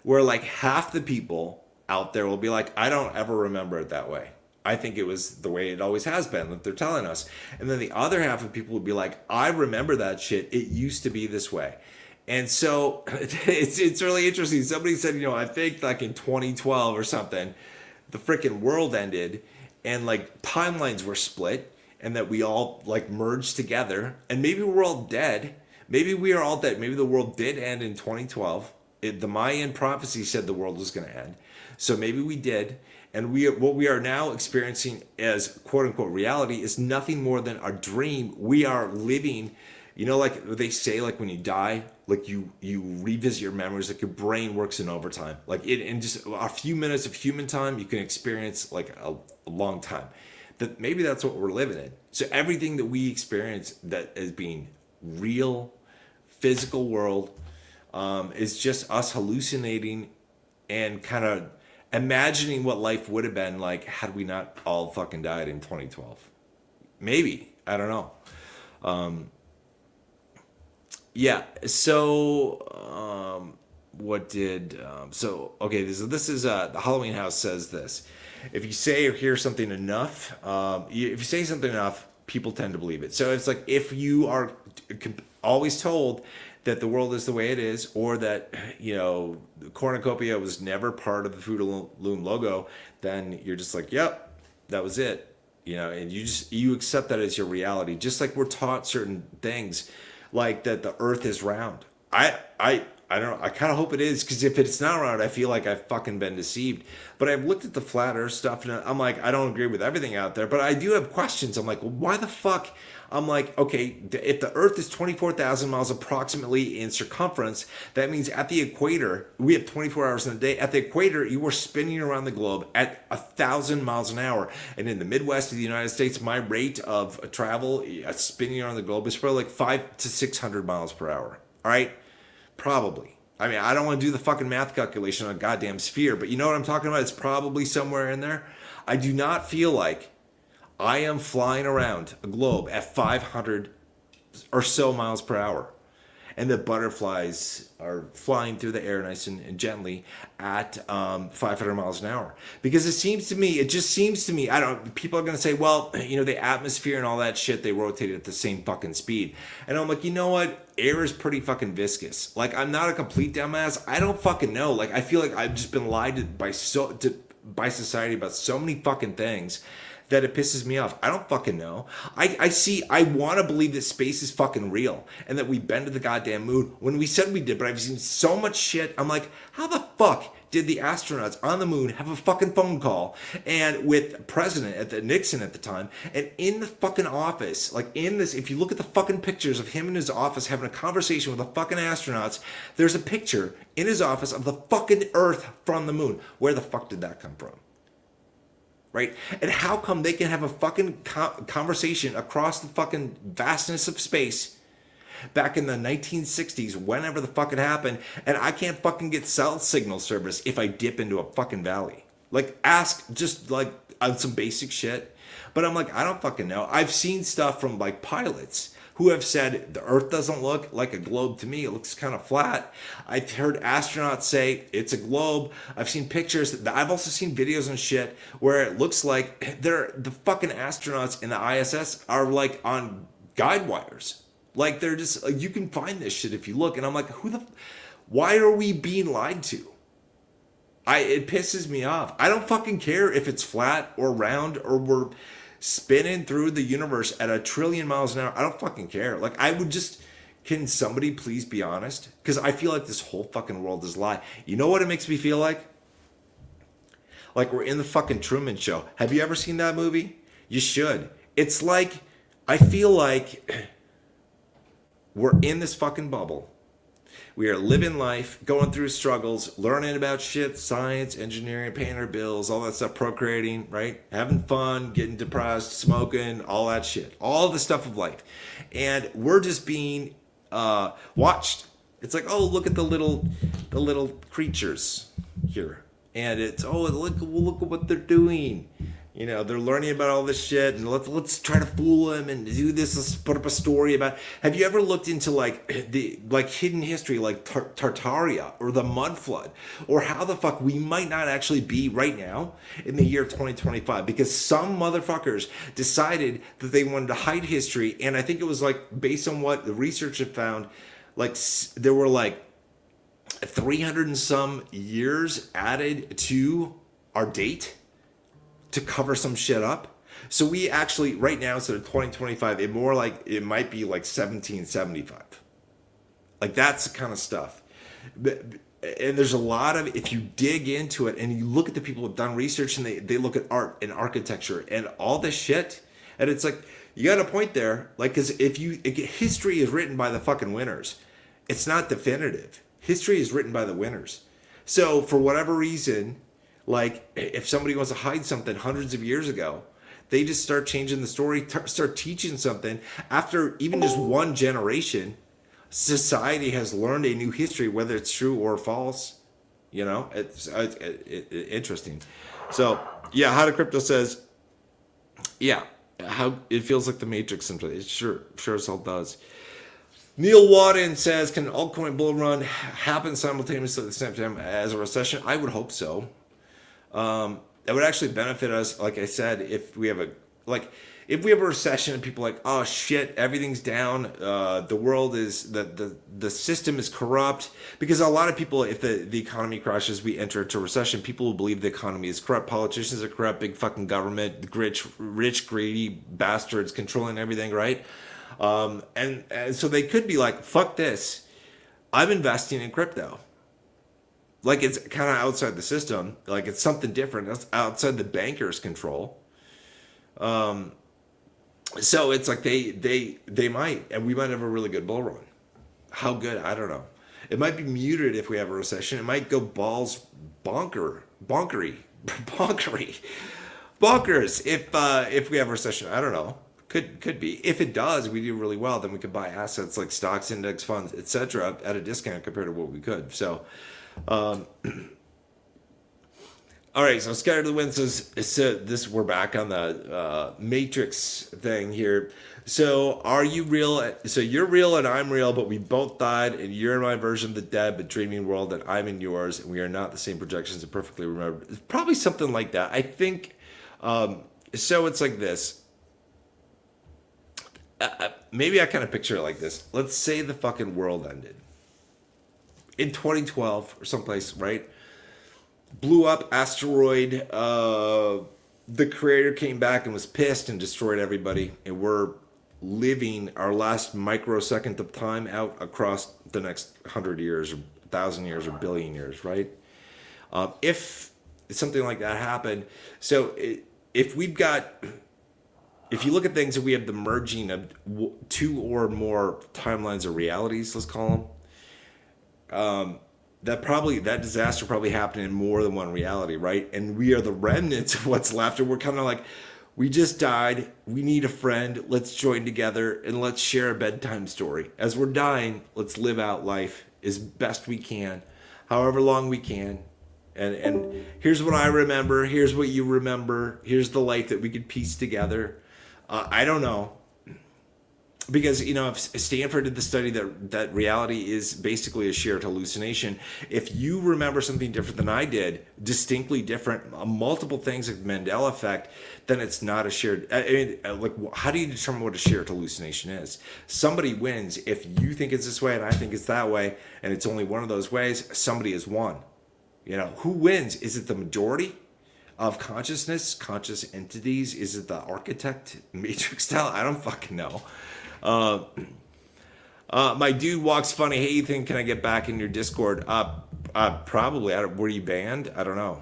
where like half the people out there will be like, I don't ever remember it that way. I think it was the way it always has been that they're telling us. And then the other half of people would be like, I remember that shit. It used to be this way. And so it's really interesting. Somebody said, I think like in 2012 or something, the freaking world ended and like timelines were split and that we all like merged together and maybe we're all dead. Maybe we are all dead. Maybe the world did end in 2012. The Mayan prophecy said the world was going to end. So maybe we did. And what we are now experiencing as quote unquote reality is nothing more than a dream. We are living, like they say, like when you die, like you revisit your memories, like your brain works in overtime. Like in just a few minutes of human time, you can experience like a long time. That maybe that's what we're living in. So everything that we experience that is being real, physical world, is just us hallucinating and kind of imagining what life would have been like had we not all fucking died in 2012. Maybe. I don't know. Yeah. So, what did okay? This is the Halloween House says this. If you say or hear something enough, if you say something enough, people tend to believe it. So it's like if you are always told that the world is the way it is, or that the cornucopia was never part of the Fruit Loom logo, then you're just like, yep, that was it. And you accept that as your reality. Just like we're taught certain things, like that the Earth is round. I don't know. I kind of hope it is, because if it's not round, I feel like I've fucking been deceived. But I've looked at the flat Earth stuff, and I'm like, I don't agree with everything out there, but I do have questions. I'm like, well, why the fuck? I'm like, okay, if the Earth is 24,000 miles approximately in circumference, that means at the equator, we have 24 hours in a day. At the equator, you are spinning around the globe at 1,000 miles an hour. And in the Midwest of the United States, my rate of travel, spinning around the globe, is probably like 500 to 600 miles per hour. All right? Probably. I mean, I don't want to do the fucking math calculation on a goddamn sphere, but you know what I'm talking about? It's probably somewhere in there. I do not feel like I am flying around a globe at 500 or so miles per hour, and the butterflies are flying through the air nice and gently at 500 miles an hour. Because it just seems to me, people are going to say, well, the atmosphere and all that shit, they rotate at the same fucking speed. And I'm like, you know what? Air is pretty fucking viscous. Like, I'm not a complete dumbass. I don't fucking know. Like, I feel like I've just been lied to by society about so many fucking things that it pisses me off. I don't fucking know. I want to believe that space is fucking real and that we bend to the goddamn moon when we said we did, but I've seen so much shit. I'm like, how the fuck did the astronauts on the moon have a fucking phone call and with Nixon at the time, and in the fucking office, like in this, if you look at the fucking pictures of him in his office having a conversation with the fucking astronauts, there's a picture in his office of the fucking Earth from the moon. Where the fuck did that come from? Right? And how come they can have a fucking conversation across the fucking vastness of space back in the 1960s, whenever the fuck it happened, and I can't fucking get cell signal service if I dip into a fucking valley? Like, ask just like on some basic shit. But I'm like, I don't fucking know. I've seen stuff from like pilots who have said the Earth doesn't look like a globe to me. It looks kind of flat. I've heard astronauts say it's a globe. I've seen pictures. I've also seen videos and shit where it looks like the fucking astronauts in the ISS are like on guide wires. Like, they're just, you can find this shit if you look. And I'm like, why are we being lied to? It pisses me off. I don't fucking care if it's flat or round or we're spinning through the universe at 1 trillion miles an hour. I don't fucking care. Like, can somebody please be honest? Because I feel like this whole fucking world is a lie. You know what it makes me feel like? Like we're in the fucking Truman Show. Have you ever seen that movie? You should. It's like, I feel like we're in this fucking bubble. We are living life, going through struggles, learning about shit, science, engineering, paying our bills, all that stuff, procreating, right? Having fun, getting depressed, smoking, all that shit. All the stuff of life. And we're just being watched. It's like, oh, look at the little creatures here. And it's, oh, look at what they're doing. They're learning about all this shit, and let's try to fool them and do this. Let's put up a story about. Have you ever looked into like hidden history, like Tartaria or the mud flood, or how the fuck we might not actually be right now in the year 2025 because some motherfuckers decided that they wanted to hide history, and I think it was like based on what the research had found, like there were like 300 and some years added to our date to cover some shit up. So we actually, right now, instead of 2025, it might be like 1775. Like, that's the kind of stuff. And there's a lot of, if you dig into it and you look at the people who've done research and they look at art and architecture and all this shit, and it's like, you got a point there. Like, because history is written by the fucking winners. It's not definitive. History is written by the winners. So for whatever reason, like, if somebody wants to hide something hundreds of years ago, they just start changing the story, start teaching something. After even just one generation, society has learned a new history, whether it's true or false. It's interesting. So, yeah, How to Crypto says, yeah, how it feels like the Matrix sometimes. It sure as hell does. Neil Wadden says, can an altcoin bull run happen simultaneously at the same time as a recession? I would hope so. That would actually benefit us, like I said, if we have a recession and people are like, oh shit, everything's down, the world is the system is corrupt, because a lot of people, if the economy crashes, we enter into recession, people will believe the economy is corrupt, politicians are corrupt, big fucking government, rich greedy bastards controlling everything, right? And so they could be like, fuck this, I'm investing in crypto. Like, it's kind of outside the system, like it's something different, it's outside the banker's control. So it's like they might, and we might have a really good bull run. How good? I don't know. It might be muted if we have a recession. It might go balls bonkers if we have a recession. I don't know. Could be. If it does, we do really well, then we could buy assets like stocks, index funds, etc. at a discount compared to what we could. So, all right, so Scatter the Wind says, so this, we're back on the Matrix thing here. So are you real? So you're real and I'm real, but we both died, and you're in my version of the dead but dreaming world, and I'm in yours, and we are not the same projections and perfectly remembered. It's probably something like that. I think, so it's like this. Maybe I kind of picture it like this. Let's say the fucking world ended in 2012 or someplace, right? Blew up asteroid, the creator came back and was pissed and destroyed everybody, and we're living our last microsecond of time out across the next 100 years or 1,000 years or billion years, right? If something like that happened, so if you look at things and we have the merging of two or more timelines or realities, let's call them, that disaster probably happened in more than one reality, right? And we are the remnants of what's left, and we're kind of like, we just died, we need a friend, let's join together and let's share a bedtime story. As we're dying, let's live out life as best we can, however long we can. And here's what I remember, here's what you remember, here's the life that we could piece together. I don't know. Because, if Stanford did the study that reality is basically a shared hallucination, if you remember something different than I did, distinctly different, multiple things like Mandela effect, then it's not a shared. How do you determine what a shared hallucination is? Somebody wins if you think it's this way and I think it's that way, and it's only one of those ways. Somebody has won. Who wins? Is it the majority of consciousness, conscious entities? Is it the architect, matrix style? I don't fucking know. My dude walks funny. Hey Ethan, can I get back in your Discord? Probably. Were you banned? I don't know.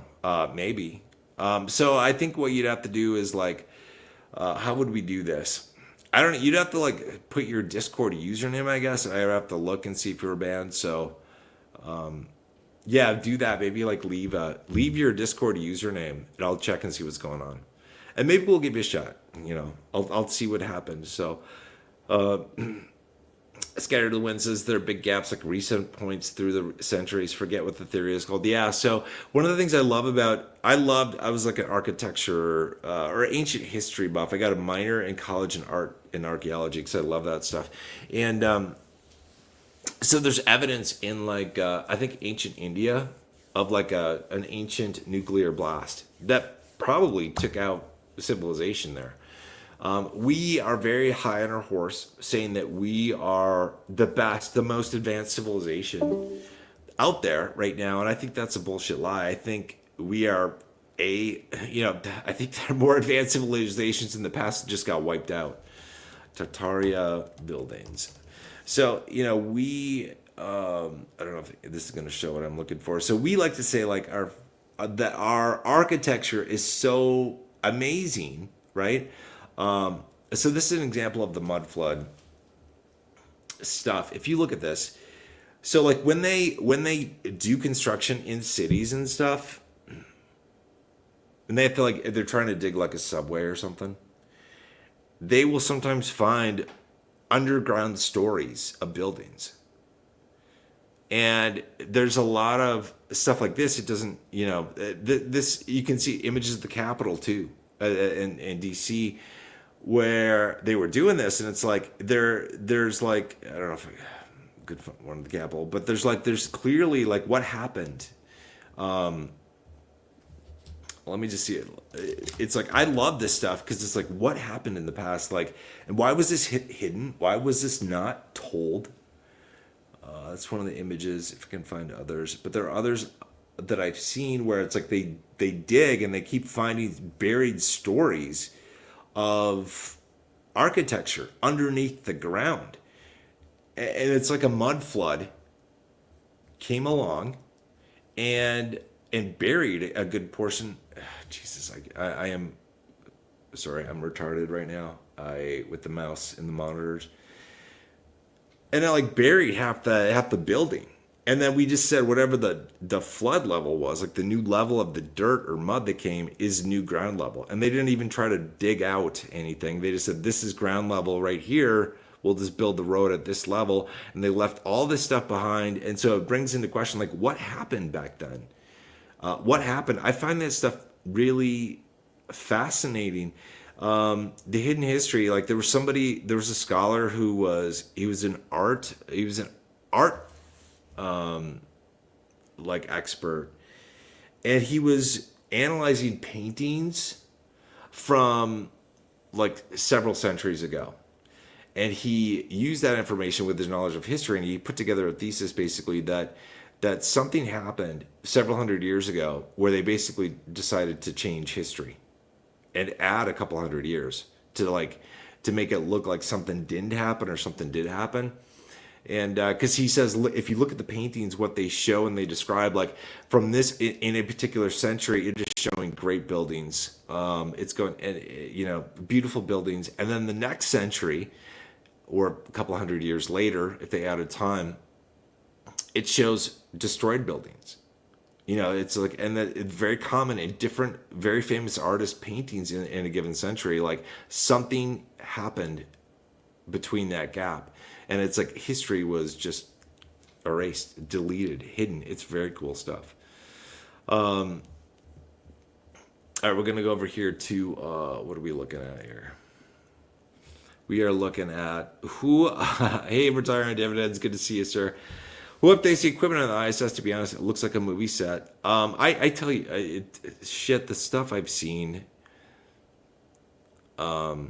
Maybe. So I think what you'd have to do is how would we do this? I don't know. You'd have to put your Discord username, I guess. I'd have to look and see if you were banned. So, yeah, do that. Maybe leave your Discord username, and I'll check and see what's going on. And maybe we'll give you a shot. I'll see what happens. So, Scattered the Wind says there are big gaps, like recent points through the centuries. Forget what the theory is called. Yeah. So one of the things I was like an architecture or ancient history buff. I got a minor in college in art and archaeology because I love that stuff. And so there's evidence in I think ancient India of an ancient nuclear blast that probably took out civilization there. We are very high on our horse, saying that we are the best, the most advanced civilization out there right now, and I think that's a bullshit lie. I think we are I think there are more advanced civilizations in the past that just got wiped out. Tartaria buildings. So, we, I don't know if this is going to show what I'm looking for. So we like to say that our architecture is so amazing, right? So this is an example of the mud flood stuff. If you look at this, so when they do construction in cities and stuff, and they have to if they're trying to dig a subway or something, they will sometimes find underground stories of buildings. And there's a lot of stuff like this. It doesn't, this, you can see images of the Capitol too, in DC, where they were doing this, and it's like there's like, I don't know if good one of the capital, but there's clearly like what happened. Let me just see it. It's like, I love this stuff because it's like, what happened in the past, like, and why was this hidden? Why was this not told? That's one of the images, if you can find others. But there are others that I've seen where it's like they dig and they keep finding buried stories of architecture underneath the ground. And it's like a mud flood came along and buried a good portion. Jesus, I am sorry, I'm retarded right now. With the mouse and the monitors. And it like buried half the building. And then we just said whatever the flood level was, like the new level of the dirt or mud that came is new ground level. And they didn't even try to dig out anything. They just said, this is ground level right here. We'll just build the road at this level. And they left all this stuff behind. And so it brings into question, like, what happened back then? What happened? I find that stuff really fascinating. The hidden history, like there was a scholar who was an art like expert, and he was analyzing paintings from like several centuries ago, and he used that information with his knowledge of history, and he put together a thesis basically that something happened several hundred years ago where they basically decided to change history and add a couple hundred years to make it look like something didn't happen or something did happen. And because he says, if you look at the paintings, what they show and they describe, like from this in a particular century, it's just showing great buildings. It's going, and beautiful buildings. And then the next century, or a couple hundred years later, if they added time, it shows destroyed buildings. It's like, and that it's very common in different, very famous artists' paintings in a given century. Like something happened between that gap, and it's like history was just erased, deleted, hidden. It's very cool stuff. All right, we're gonna go over here to what are we looking at here? We are looking at who. Hey, retiring dividends. Good to see you, sir. Who updates the equipment on the ISS? To be honest, it looks like a movie set. I tell you, shit, the stuff I've seen. I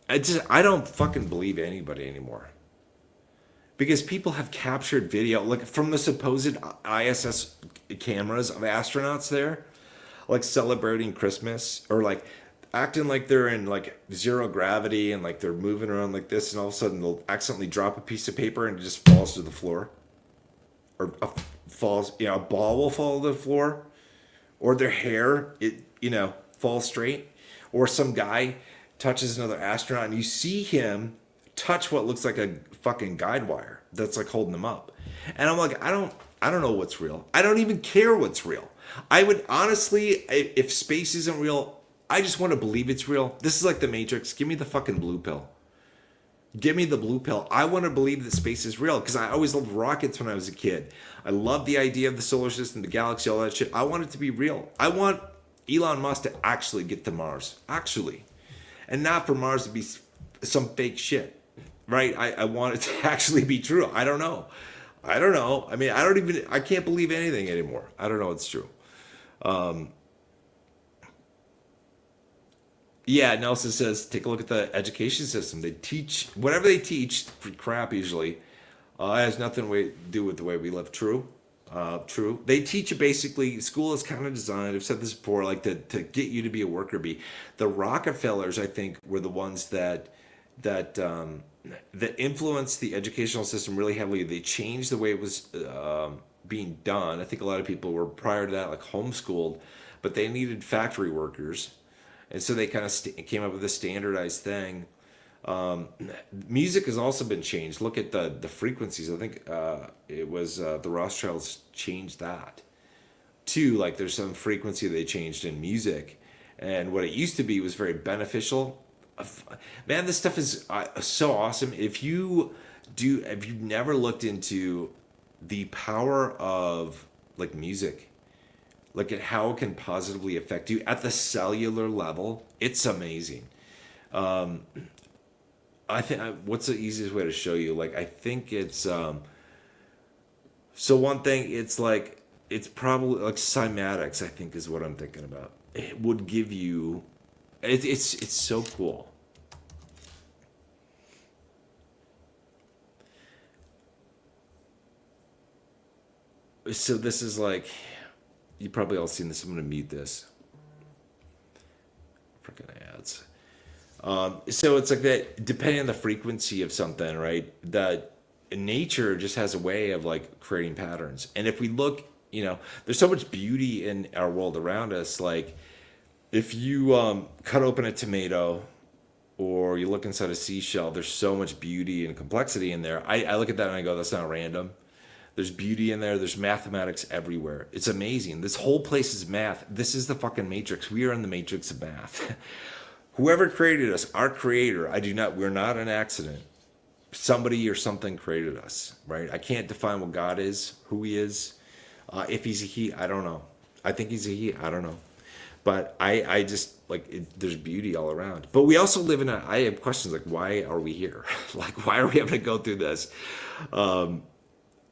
don't fucking believe anybody anymore. Because people have captured video, like from the supposed ISS cameras of astronauts there, like celebrating Christmas, or like acting like they're in like zero gravity and like they're moving around like this, and all of a sudden they'll accidentally drop a piece of paper and it just falls to the floor, or a ball will fall to the floor, or their hair falls straight, or some guy touches another astronaut and you see him touch what looks like a fucking guide wire that's like holding them up. And I'm like, I don't know what's real. I don't even care what's real. I would honestly, if space isn't real, I just want to believe it's real. This is like the Matrix. Give me the fucking blue pill. Give me the blue pill. I want to believe that space is real because I always loved rockets when I was a kid. I love the idea of the solar system, the galaxy, all that shit. I want it to be real. I want Elon Musk to actually get to Mars. Actually. And not for Mars to be some fake shit. Right? I want it to actually be true. I don't know. I mean, I can't believe anything anymore. I don't know it's true. Yeah, Nelson says, take a look at the education system. They teach, whatever they teach, crap usually, has nothing to do with the way we live. True. True. They teach you basically, school is kind of designed, I've said this before, like to get you to be a worker bee. The Rockefellers, I think, were the ones that influenced the educational system really heavily. They changed the way it was being done. I think a lot of people were prior to that like homeschooled, but they needed factory workers. And so they kind of came up with a standardized thing. Music has also been changed. Look at the frequencies. I think it was the Rothschilds changed that too. Like there's some frequency they changed in music, and what it used to be was very beneficial. Man, this stuff is so awesome. If you've never looked into the power of like music, Like at how it can positively affect you at the cellular level. It's amazing. I think what's the easiest way to show you? Like I think it's so one thing it's like it's probably like cymatics. I think is what I'm thinking about. It would give you. It's so cool. So this is like, you probably all seen this. I'm gonna mute this. Freaking ads. So it's like that, depending on the frequency of something, right? That nature just has a way of like creating patterns. And if we look, there's so much beauty in our world around us. Like if you cut open a tomato or you look inside a seashell, there's so much beauty and complexity in there. I look at that and I go, that's not random. There's beauty in there. There's mathematics everywhere. It's amazing. This whole place is math. This is the fucking matrix. We are in the matrix of math. Whoever created us, our creator, we're not an accident. Somebody or something created us, right? I can't define what God is, who he is. If he's a he, I don't know. I think he's a he, I don't know. But I just, there's beauty all around. But we also live I have questions like, why are we here? Like, why are we having to go through this?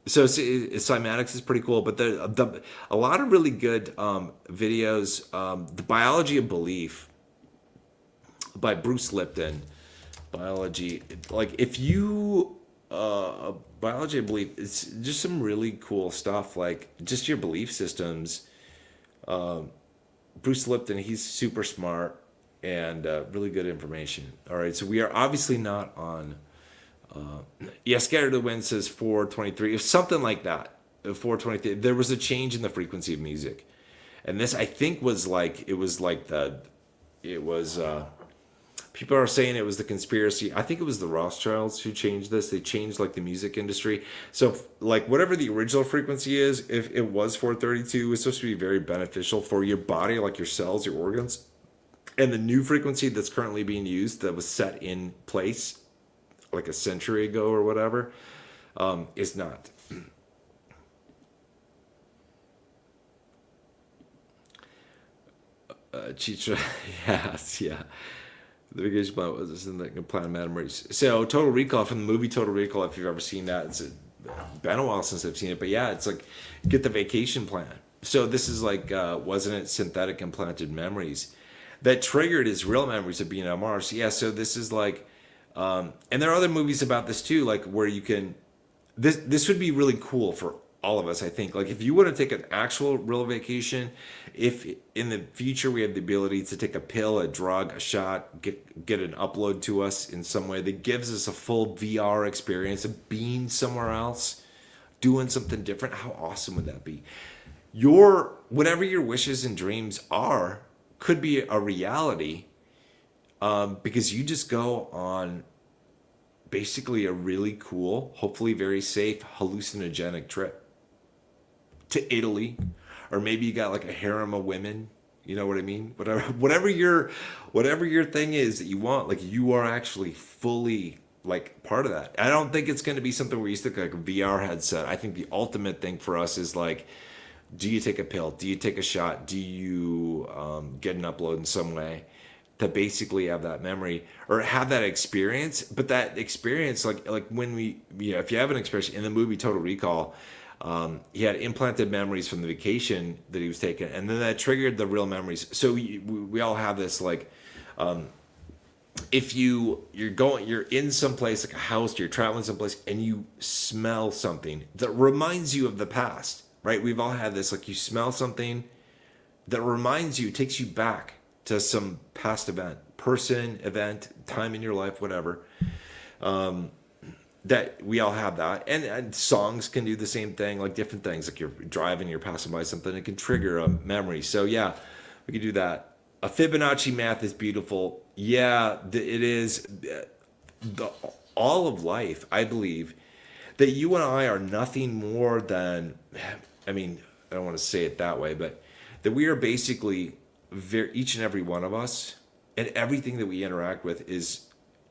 So cymatics is pretty cool, but a lot of really good videos. The Biology of Belief by Bruce Lipton. Biology, if you Biology of Belief, it's just some really cool stuff, like just your belief systems. Bruce Lipton, he's super smart and really good information. All right, so we are obviously not on. Scattered the Wind says 423, something like that. 423. There was a change in the frequency of music, and this I think was people are saying it was the conspiracy. I think it was the Rothschilds who changed this. They changed the music industry. So whatever the original frequency is, if it was 432, it's supposed to be very beneficial for your body, like your cells, your organs. And the new frequency that's currently being used that was set in place like a century ago or whatever, is not. Chicha, yes, yeah. The vacation plan was this in the plan of memories. So Total Recall, from the movie Total Recall, if you've ever seen that, it's been a while since I've seen it, but yeah, it's like get the vacation plan. So this is wasn't it synthetic implanted memories that triggered his real memories of being on Mars? Yeah, so this is and there are other movies about this too, where you can, this would be really cool for all of us, I think. If you want to take an actual real vacation, if in the future we have the ability to take a pill, a drug, a shot, get an upload to us in some way that gives us a full VR experience of being somewhere else, doing something different, how awesome would that be? Whatever your wishes and dreams are could be a reality, because you just go on basically a really cool, hopefully very safe, hallucinogenic trip to Italy, or maybe you got a harem of women. You know what I mean? Whatever your thing is that you want, you are actually fully part of that. I don't think it's going to be something where you stick a VR headset. I think the ultimate thing for us is do you take a pill? Do you take a shot? Do you get an upload in some way to basically have that memory or have that experience? But that experience, when if you have an experience in the movie Total Recall, he had implanted memories from the vacation that he was taking, and then that triggered the real memories. So we all have this, if you're in some place like a house, you're traveling someplace, and you smell something that reminds you of the past, right? We've all had this, you smell something that reminds you, takes you back to some past event, person, event, time in your life, whatever. That we all have that, and songs can do the same thing, different things, you're driving, you're passing by something, it can trigger a memory. So yeah, we can do that. A Fibonacci math is beautiful. Yeah, it is. All of life, I believe that you and I are nothing more than, I don't want to say it that way, but that we are basically each and every one of us, and everything that we interact with is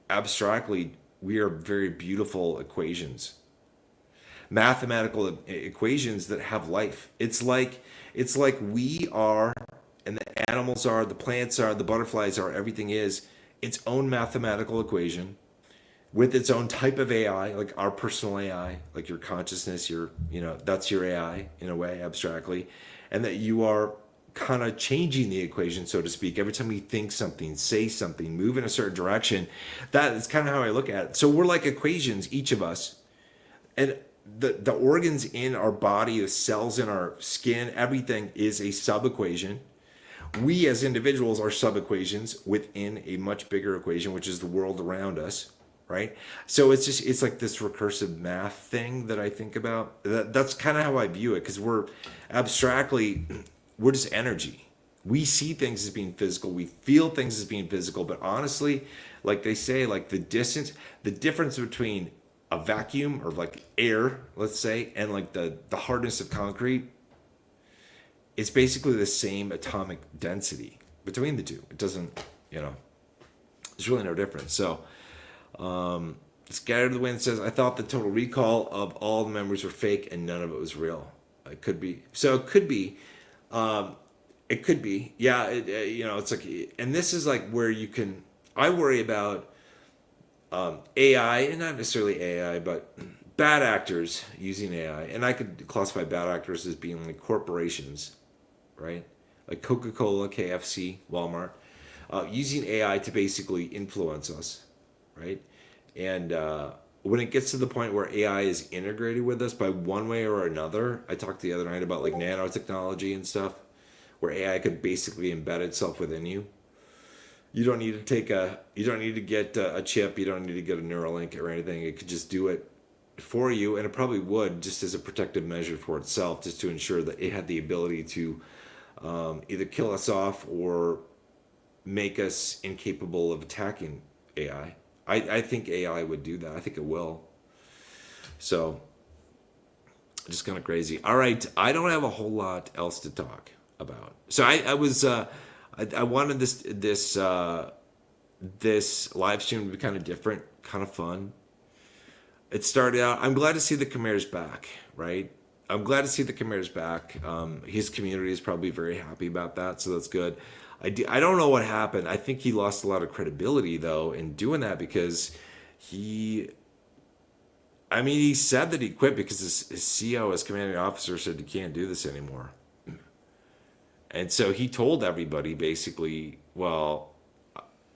abstractly, we are very beautiful equations. mathematical equations that have life. It's like we are, and the animals are, the plants are, the butterflies are, everything is its own mathematical equation with its own type of AI, like our personal AI, like your consciousness, that's your AI in a way, abstractly, and that you are kind of changing the equation, so to speak, every time you think something, say something, move in a certain direction. That is kind of how I look at it. So we're like equations, each of us, and the organs in our body, the cells in our skin, everything is a sub-equation. We as individuals are sub-equations within a much bigger equation, which is the world around us, right? So it's like this recursive math thing that I think about. That's kind of how I view it, because we're just energy. We see things as being physical, we feel things as being physical, but honestly, like they say, like the difference between a vacuum or like air, let's say, and like the hardness of concrete, it's basically the same atomic density between the two. It doesn't, there's really no difference. So, Scattered the Wind says, I thought the Total Recall of all the members were fake and none of it was real. It could be. So it could be. It could be. Yeah, it's like, and this is like where I worry about AI, and not necessarily AI, but bad actors using AI. And I could classify bad actors as being like corporations, right? Like Coca-Cola, KFC, Walmart, using AI to basically influence us, right? And when it gets to the point where AI is integrated with us by one way or another, I talked the other night about like nanotechnology and stuff, where AI could basically embed itself within you. You don't need to get a chip. You don't need to get a Neuralink or anything. It could just do it for you, and it probably would, just as a protective measure for itself, just to ensure that it had the ability to either kill us off or make us incapable of attacking AI. I think AI would do that. I think it will. So, just kind of crazy. All right, I don't have a whole lot else to talk about. So I wanted this live stream to be kind of different, kind of fun. It started out, I'm glad to see the Khmer's back, right? I'm glad to see the Khmer's back. His community is probably very happy about that, so that's good. I don't know what happened. I think he lost a lot of credibility, though, in doing that, because he said that he quit because his CO, his commanding officer, said, you can't do this anymore. And so he told everybody, basically, well,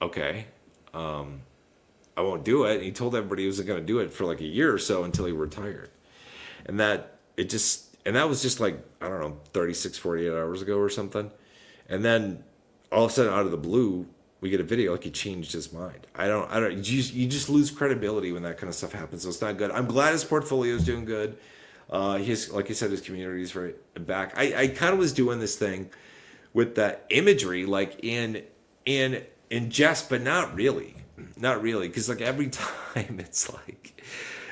okay, I won't do it. And he told everybody he wasn't going to do it for like a year or so until he retired. And that was just like, I don't know, 36, 48 hours ago or something. And then all of a sudden, out of the blue, we get a video like he changed his mind. You just lose credibility when that kind of stuff happens. So it's not good. I'm glad his portfolio is doing good. Like you said, his community is right back. I kind of was doing this thing with the imagery, like in jest, but not really, because like every time it's like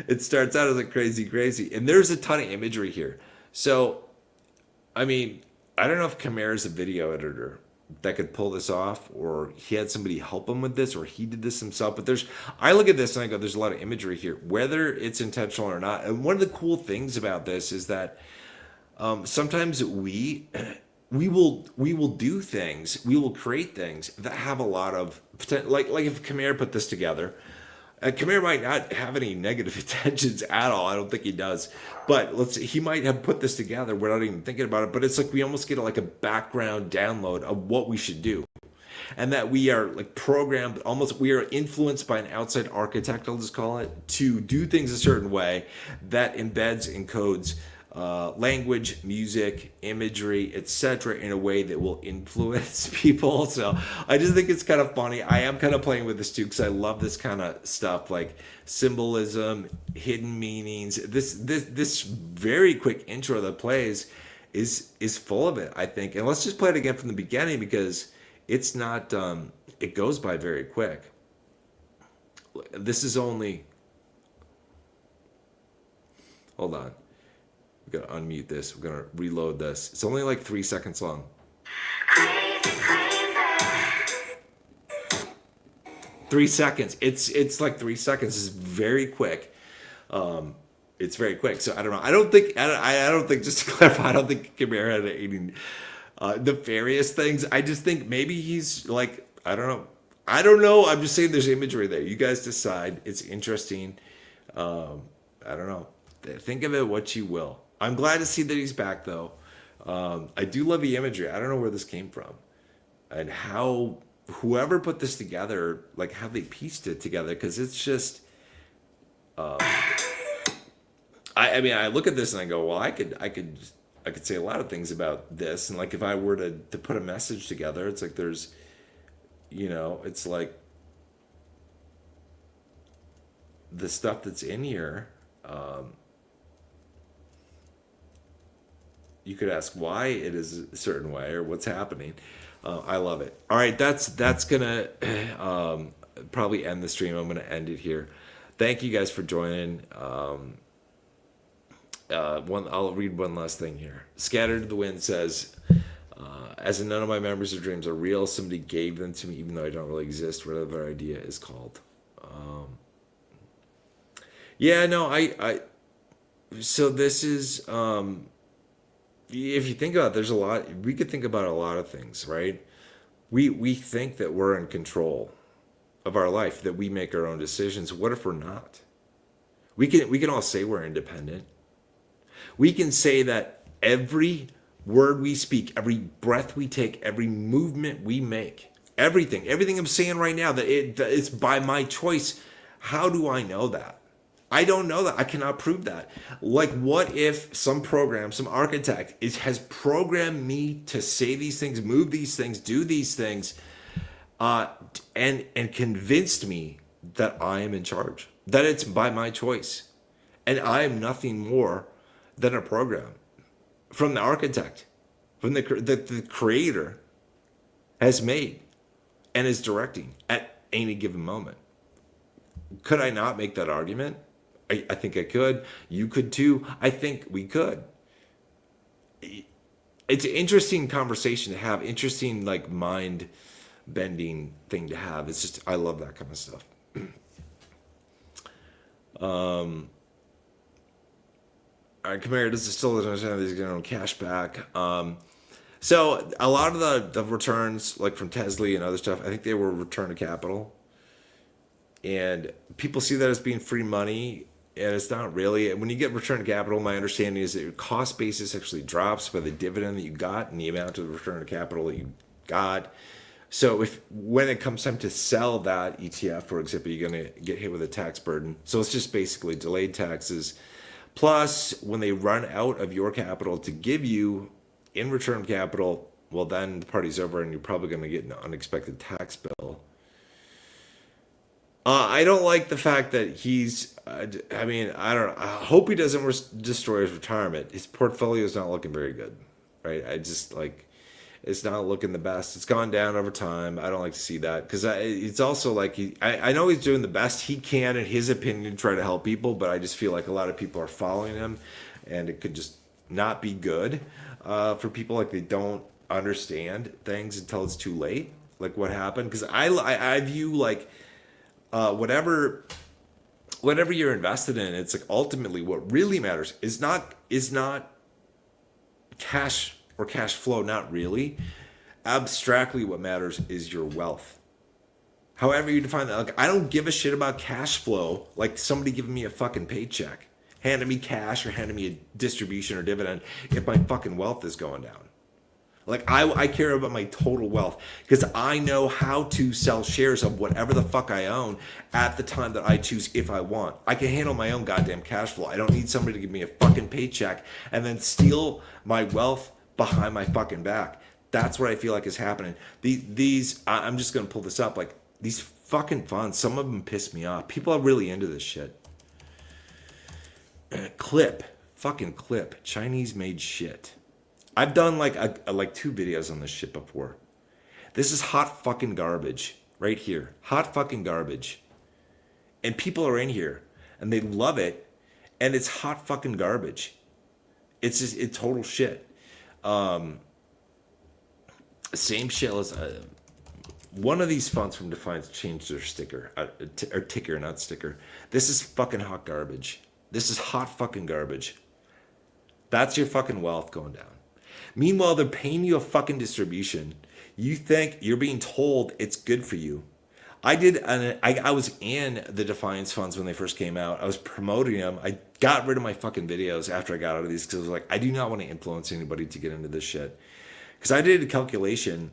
it starts out as like crazy, and there's a ton of imagery here. So, I don't know if Khmer is a video editor that could pull this off, or he had somebody help him with this, or he did this himself. But I look at this and I go, there's a lot of imagery here, whether it's intentional or not. And one of the cool things about this is that sometimes we will do things, we will create things that have a lot of potential. Like if Khmer put this together, Khmer might not have any negative intentions at all. I don't think he does. But he might have put this together without even thinking about it. But it's like we almost get like a background download of what we should do. And that we are like programmed, we are influenced by an outside architect, I'll just call it, to do things a certain way that embeds and encodes language, music, imagery, etc. in a way that will influence people. So I just think it's kind of funny. I am kind of playing with this too, because I love this kind of stuff, like symbolism, hidden meanings. This very quick intro that plays is full of it, I think. And let's just play it again from the beginning, because it's not it goes by very quick. This is only, hold on. We're gonna unmute this. We're gonna reload this. It's only like 3 seconds long. 3 seconds. It's like 3 seconds. It's very quick. it's very quick. So I don't know. I don't think, just to clarify, I don't think Khmer had any nefarious things. I just think maybe he's like, I don't know. I'm just saying there's imagery there. You guys decide. It's interesting. I don't know. Think of it what you will. I'm glad to see that he's back, though. I do love the imagery. I don't know where this came from and how whoever put this together, like how they pieced it together, because it's just. I mean, I look at this and I go, well, I could say a lot of things about this, and like if I were to put a message together, it's like there's, it's like the stuff that's in here. You could ask why it is a certain way or what's happening. I love it. All right, that's gonna probably end the stream. I'm gonna end it here. Thank you guys for joining. I'll read one last thing here. Scattered to the Wind says, as in none of my memories or dreams are real, somebody gave them to me even though I don't really exist, whatever their idea is called. So this is, if you think about it, there's a lot, we could think about a lot of things, right? We think that we're in control of our life, that we make our own decisions. What if we're not? We can all say we're independent. We can say that every word we speak, every breath we take, every movement we make, everything I'm saying right now, that it's by my choice. How do I know that? I don't know that. I cannot prove that. Like, what if some program, some architect has programmed me to say these things, move these things, do these things, and convinced me that I am in charge, that it's by my choice, and I am nothing more than a program from the architect, from the creator has made and is directing at any given moment. Could I not make that argument? I think I could. You could too. I think we could. It's an interesting conversation to have, interesting, like, mind bending thing to have. It's just, I love that kind of stuff. All right, Khmer does still understand that he's going to cash back. So a lot of the returns, like from Tesla and other stuff, I think they were return to capital. And people see that as being free money, and it's not really. When you get return to capital, my understanding is that your cost basis actually drops by the dividend that you got and the amount of return to capital that you got. So when it comes time to sell that ETF, for example, you're going to get hit with a tax burden. So it's just basically delayed taxes. Plus, when they run out of your capital to give you in return capital, well, then the party's over and you're probably going to get an unexpected tax bill. I don't like the fact that he's, I hope he doesn't destroy his retirement. His portfolio is not looking very good, right? It's not looking the best. It's gone down over time. I don't like to see that, because it's also like I know he's doing the best he can in his opinion to try to help people, but I just feel like a lot of people are following him, and it could just not be good for people. Like, they don't understand things until it's too late, like what happened. Because I view, like, whatever you're invested in, it's like ultimately what really matters is not cash or cash flow, not really. Abstractly, what matters is your wealth. However you define that. Like, I don't give a shit about cash flow, like somebody giving me a fucking paycheck, handing me cash or handing me a distribution or dividend, if my fucking wealth is going down. Like, I care about my total wealth, because I know how to sell shares of whatever the fuck I own at the time that I choose if I want. I can handle my own goddamn cash flow. I don't need somebody to give me a fucking paycheck and then steal my wealth behind my fucking back. That's what I feel like is happening. I'm just going to pull this up. Like, these fucking funds, some of them piss me off. People are really into this shit. Fucking Clip. Chinese made shit. I've done like 2 videos on this shit before. This is hot fucking garbage right here. Hot fucking garbage. And people are in here and they love it, and it's hot fucking garbage. It's total shit. Same shit as one of these funds from Defiance changed their sticker or ticker, not sticker. This is fucking hot garbage. This is hot fucking garbage. That's your fucking wealth going down. Meanwhile, they're paying you a fucking distribution. You think you're being told it's good for you. I was in the Defiance funds when they first came out. I was promoting them. I got rid of my fucking videos after I got out of these because I was like, I do not want to influence anybody to get into this shit. Because I did a calculation.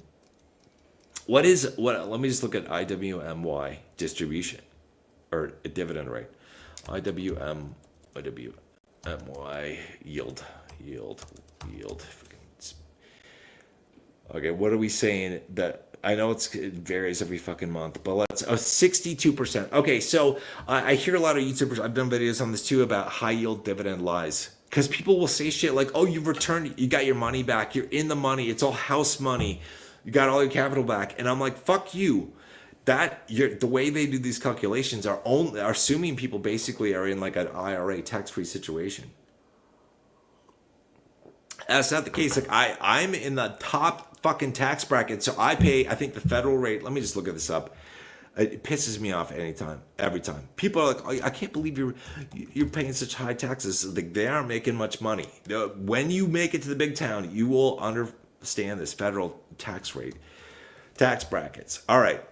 Let me just look at IWMY distribution or a dividend rate. IWMY yield. Okay, what are we saying that? I know it varies every fucking month, but let's 62%. Okay, so I hear a lot of YouTubers. I've done videos on this too about high yield dividend lies, because people will say shit like, "Oh, you've returned, you got your money back, you're in the money, it's all house money, you got all your capital back," and I'm like, "Fuck you." The way they do these calculations are assuming people basically are in like an IRA tax-free situation. That's not the case. Like I'm in the top fucking tax bracket, so I pay. I think the federal rate. Let me just look at this up. It pisses me off every time. People are like, "Oh, I can't believe you're paying such high taxes." Like they aren't making much money. When you make it to the big town, you will understand this federal tax brackets. All right.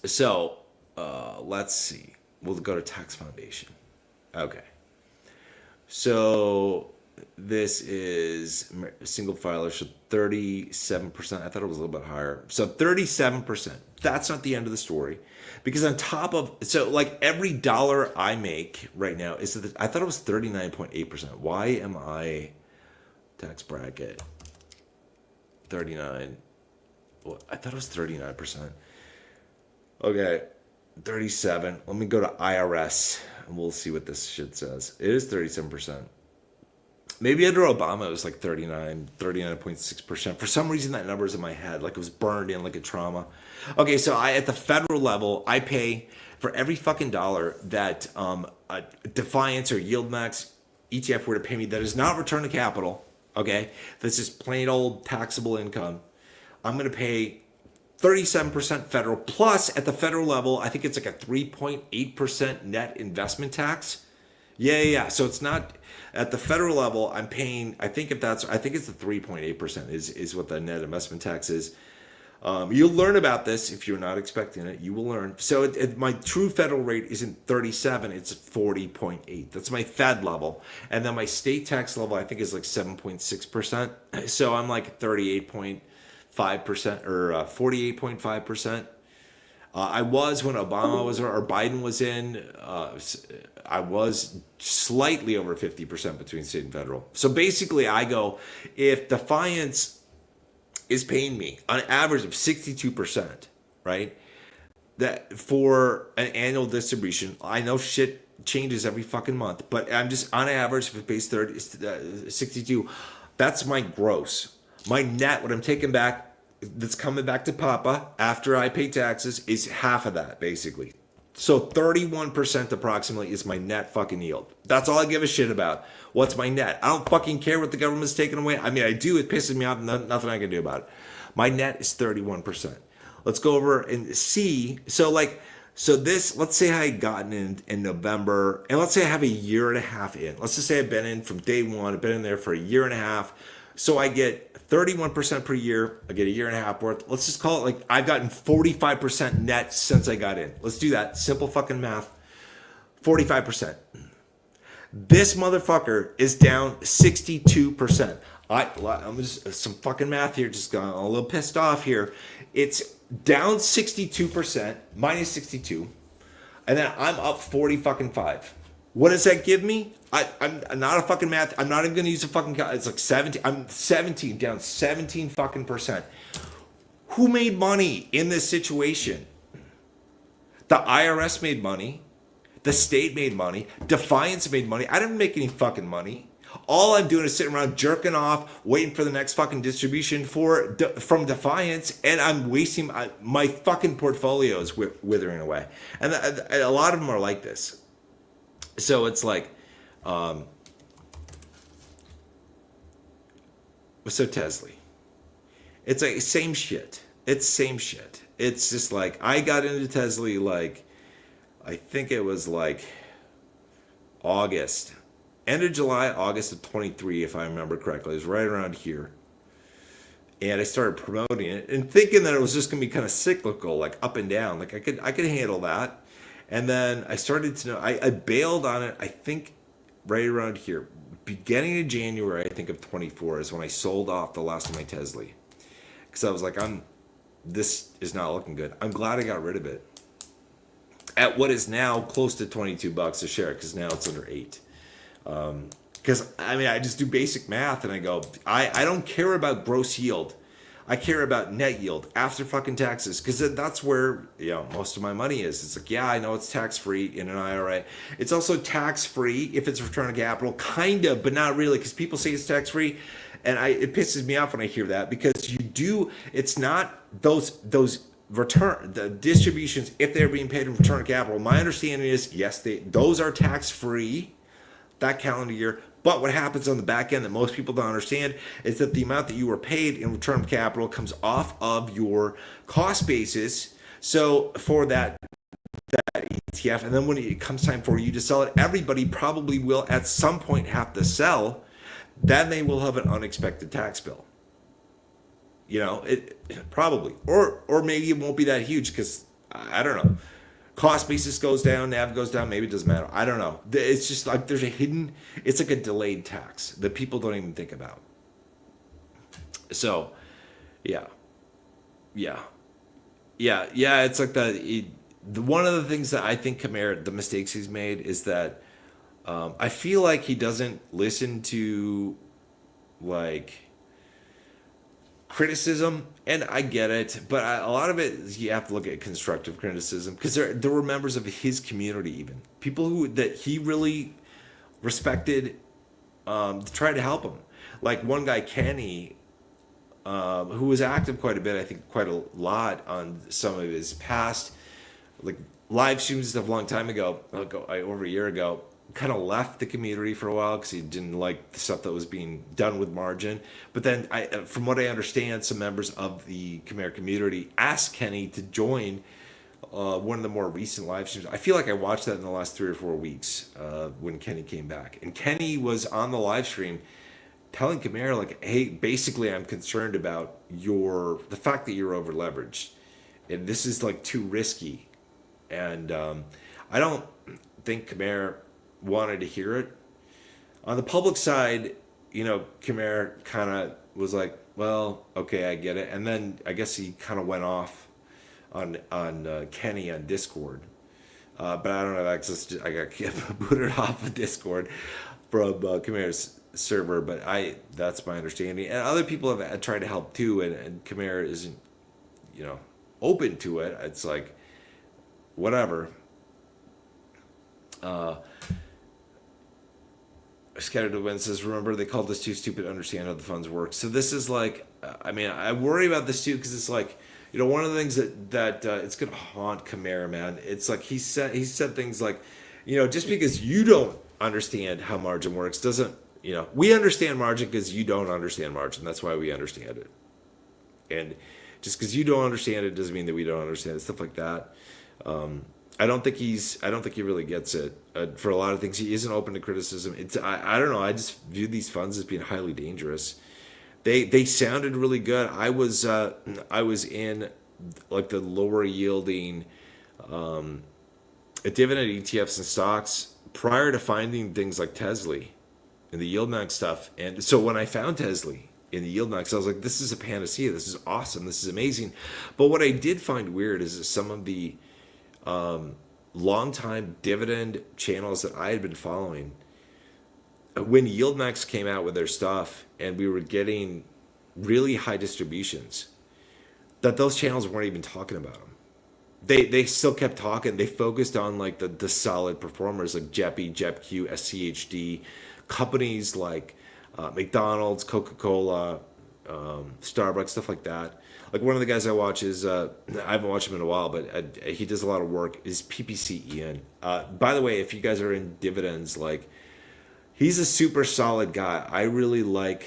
So let's see. We'll go to Tax Foundation. Okay. So this is single filer, so 37%. I thought it was a little bit higher. So 37%. That's not the end of the story. Because on top of, so like every dollar I make right now is, I thought it was 39.8%. Why am I tax bracket 39? Well, I thought it was 39%. Okay, 37. Let me go to IRS and we'll see what this shit says. It is 37%. Maybe under Obama it was like 39.6%. For some reason that number is in my head, like it was burned in like a trauma. Okay, so at the federal level, I pay for every fucking dollar that a Defiance or Yield Max ETF were to pay me that is not return to capital, okay? That's just plain old taxable income. I'm going to pay 37% federal, plus at the federal level, I think it's like a 3.8% net investment tax. Yeah. So it's not at the federal level. I'm paying. I think it's the 3.8% is what the net investment tax is. You'll learn about this if you're not expecting it. You will learn. So my true federal rate isn't 37. It's 40.8. That's my Fed level, and then my state tax level I think is like 7.6%. So I'm like 38.5% or 48.5%. I was when Obama was or Biden was in. I was slightly over 50% between state and federal. So basically, I go, if Defiance is paying me on average of 62%, right? That for an annual distribution, I know shit changes every fucking month, but I'm just on average, if it pays 62, that's my gross. My net, what I'm taking back, that's coming back to Papa after I pay taxes, is half of that, basically. So 31% approximately is my net fucking yield. That's all I give a shit about. What's my net? I don't fucking care what the government's taking away. I mean, I do. It pisses me off. Nothing I can do about it. My net is 31%. Let's go over and see. So this, let's say I had gotten in November, and let's say I have a year and a half in. Let's just say I've been in from day one. I've been in there for a year and a half. So I get 31% per year. I get a year and a half worth. Let's just call it like I've gotten 45% net since I got in. Let's do that. Simple fucking math. 45%. This motherfucker is down 62%. I'm just some fucking math here. Just got a little pissed off here. It's down 62%, minus 62, and then I'm up 45. What does that give me? I'm not a fucking math. I'm not even going to use a fucking. It's like 17. I'm 17, down 17 fucking percent. Who made money in this situation? The IRS made money. The state made money. Defiance made money. I didn't make any fucking money. All I'm doing is sitting around jerking off, waiting for the next fucking distribution from Defiance, and I'm wasting my fucking portfolio is withering away. And a lot of them are like this. So it's like, so Tesla. It's like same shit. It's same shit. It's just like I got into Tesla like, I think it was like August, end of July, August of 23, if I remember correctly. It was right around here. And I started promoting it and thinking that it was just gonna be kind of cyclical, like up and down. Like I could handle that. And then I started to know I bailed on it, I think right around here. Beginning of January, I think of 24 is when I sold off the last of my Tesla. Because I was like, this is not looking good. I'm glad I got rid of it. At what is now close to $22 a share, because now it's under 8. Because I mean, I just do basic math and I go, I don't care about gross yield. I care about net yield after fucking taxes, because that's where most of my money is. It's like, yeah, I know it's tax free in an IRA. It's also tax free if it's return on capital, kind of, but not really, because people say it's tax free, and it pisses me off when I hear that, because it's not those the distributions if they're being paid in return on capital. My understanding is yes, those are tax free that calendar year. But what happens on the back end that most people don't understand is that the amount that you were paid in return on capital comes off of your cost basis. So for that ETF, and then when it comes time for you to sell it, everybody probably will at some point have to sell. Then they will have an unexpected tax bill. It probably, or maybe it won't be that huge, because I don't know. Cost basis goes down, NAV goes down, maybe it doesn't matter. I don't know. It's just like there's it's like a delayed tax that people don't even think about. So, yeah. It's like the one of the things that I think Khmer, the mistakes he's made is that I feel like he doesn't listen to like criticism, and I get it, but a lot of it is you have to look at constructive criticism, because there were members of his community, even people that he really respected, to try to help him. Like one guy, Kenny, who was active quite a bit, I think quite a lot on some of his past like live streams and stuff a long time ago, over a year ago. Kind of left the community for a while because he didn't like the stuff that was being done with margin. But then, from what I understand, some members of the Khmer community asked Kenny to join one of the more recent live streams. I feel like I watched that in the last 3 or 4 weeks when Kenny came back. And Kenny was on the live stream telling Khmer, like, hey, basically I'm concerned about the fact that you're over leveraged. And this is like too risky. And I don't think Khmer wanted to hear it. On the public side, Khmer kind of was like, well, okay, I get it. And then I guess he kind of went off on Kenny on Discord. But I don't have access to, I got booted off of Discord from Khmer's server, but that's my understanding. And other people have tried to help too, and Khmer isn't, open to it. It's like, whatever. Scattered Wind says, remember they called us too stupid to understand how the funds work. So this is like, I worry about this too, because it's like, one of the things that it's gonna haunt Khmer, man. It's like he said things like, just because you don't understand how margin works doesn't, we understand margin because you don't understand margin. That's why we understand it. And just because you don't understand it doesn't mean that we don't understand it. Stuff like that. I don't think he really gets it. For a lot of things, he isn't open to criticism. I don't know. I just view these funds as being highly dangerous. They sounded really good. I was in like the lower yielding dividend ETFs and stocks prior to finding things like Tesla and the yield max stuff. And so when I found Tesla in the yield max, I was like, this is a panacea. This is awesome. This is amazing. But what I did find weird is that some of the long-time dividend channels that I had been following, when YieldMax came out with their stuff and we were getting really high distributions, that those channels weren't even talking about them. They still kept talking. They focused on like the solid performers like JEPI, JEPQ, SCHD, companies like McDonald's, Coca-Cola, Starbucks, stuff like that. Like one of the guys I watch is, I haven't watched him in a while, but he does a lot of work, is PPC Ian. By the way, if you guys are in dividends, like, he's a super solid guy. I really like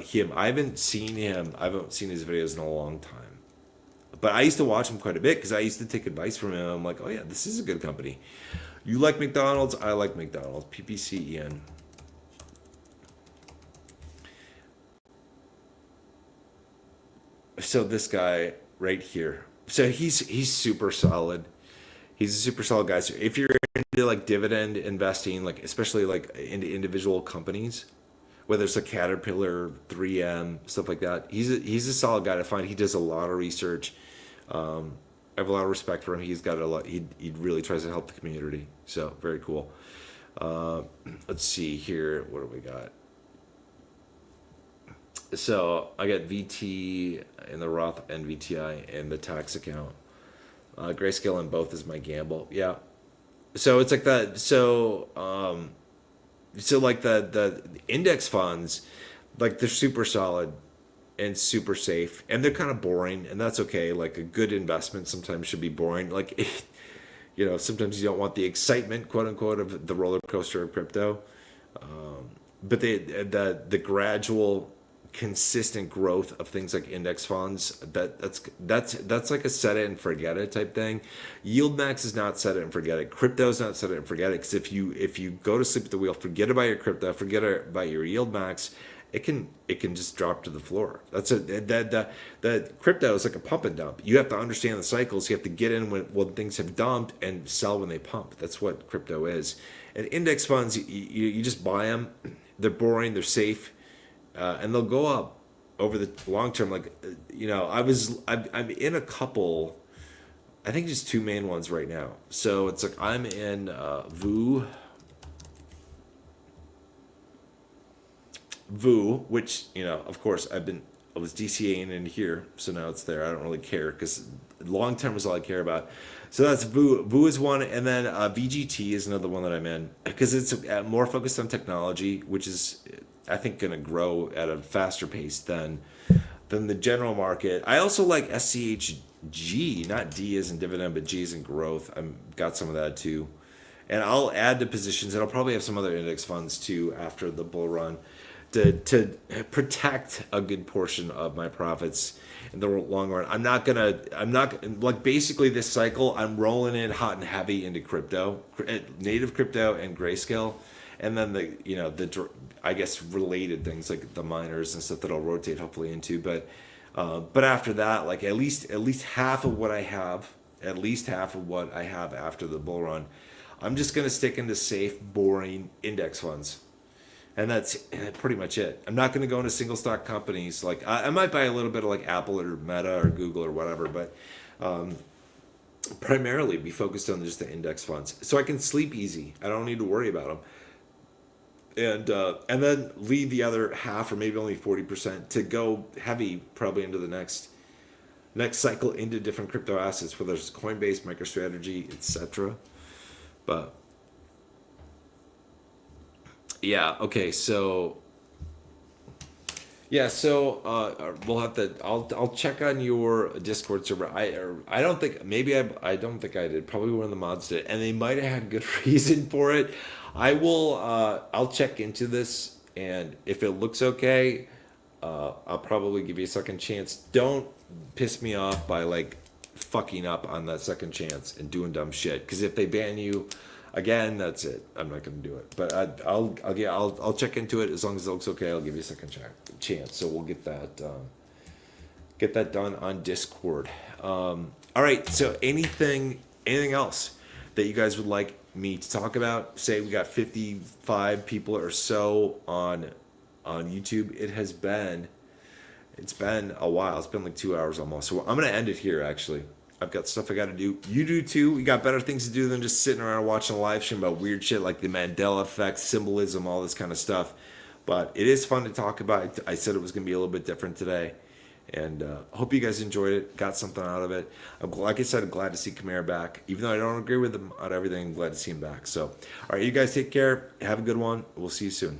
him. I haven't seen his videos in a long time. But I used to watch him quite a bit because I used to take advice from him. I'm like, oh yeah, this is a good company. You like McDonald's? I like McDonald's. PPCEN. So this guy right here. So he's super solid. He's a super solid guy. So if you're into like dividend investing, like especially like into individual companies, whether it's a Caterpillar, 3M, stuff like that, he's a solid guy to find. He does a lot of research. I have a lot of respect for him. He's got a lot. He really tries to help the community. So very cool. Let's see here. What do we got? So I got VT in the Roth and VTI and the tax account. Grayscale in both is my gamble. Yeah. So it's like that. So like the index funds, like they're super solid and super safe, and they're kind of boring, and that's okay. Like a good investment sometimes should be boring. Like, sometimes you don't want the excitement, quote unquote, of the roller coaster of crypto. But the gradual, consistent growth of things like index funds, that's like a set it and forget it type thing. Yield max is not set it and forget it. Crypto is not set it and forget it, because if you go to sleep at the wheel, forget about your crypto, forget about your yield max, it can just drop to the floor. The crypto is like a pump and dump. You have to understand the cycles. You have to get in when things have dumped and sell when they pump. That's what crypto is. And index funds, you just buy them. They're boring. They're safe. And they'll go up over the long term. Like, I'm in a couple, I think just two main ones right now. So it's like I'm in VU, which, of course I was DCAing in here. So now it's there. I don't really care because long term is all I care about. So that's VU. VU is one. And then VGT is another one that I'm in because it's more focused on technology, which is, I think, going to grow at a faster pace than the general market. I also like SCHG, not D as in dividend, but G as in growth. I've got some of that too. And I'll add to positions, and I'll probably have some other index funds too after the bull run to protect a good portion of my profits in the long run. I'm not like basically this cycle, I'm rolling in hot and heavy into crypto, native crypto and Grayscale. And then the I guess related things like the miners and stuff that I'll rotate hopefully into, but after that, like at least half of what I have, after the bull run, I'm just gonna stick into safe, boring index funds, and that's pretty much it. I'm not gonna go into single stock companies. Like I might buy a little bit of like Apple or Meta or Google or whatever, but primarily be focused on just the index funds, so I can sleep easy. I don't need to worry about them. And then leave the other half, or maybe only 40%, to go heavy probably into the next cycle into different crypto assets, whether it's Coinbase, MicroStrategy, etc. But yeah, okay, so we'll have to. I'll check on your Discord server. I don't think I don't think I did. Probably one of the mods did, and they might have had good reason for it. I will. I'll check into this, and if it looks okay, I'll probably give you a second chance. Don't piss me off by like fucking up on that second chance and doing dumb shit. Because if they ban you again, that's it. I'm not going to do it. But I'll check into it. As long as it looks okay, I'll give you a second chance. So we'll get that done on Discord. All right. So anything else that you guys would like me to talk about? Say we got 55 people or so on YouTube. It's been a while. It's been like 2 hours almost. So I'm gonna end it here. Actually, I've got stuff I got to do. You do too. We got better things to do than just sitting around watching a live stream about weird shit like the Mandela effect, symbolism, all this kind of stuff. But it is fun to talk about. I said it was gonna be a little bit different today. And hope you guys enjoyed it, got something out of it. Like I said, I'm glad to see Khmer back. Even though I don't agree with him on everything, I'm glad to see him back. So, all right, you guys take care. Have a good one. We'll see you soon.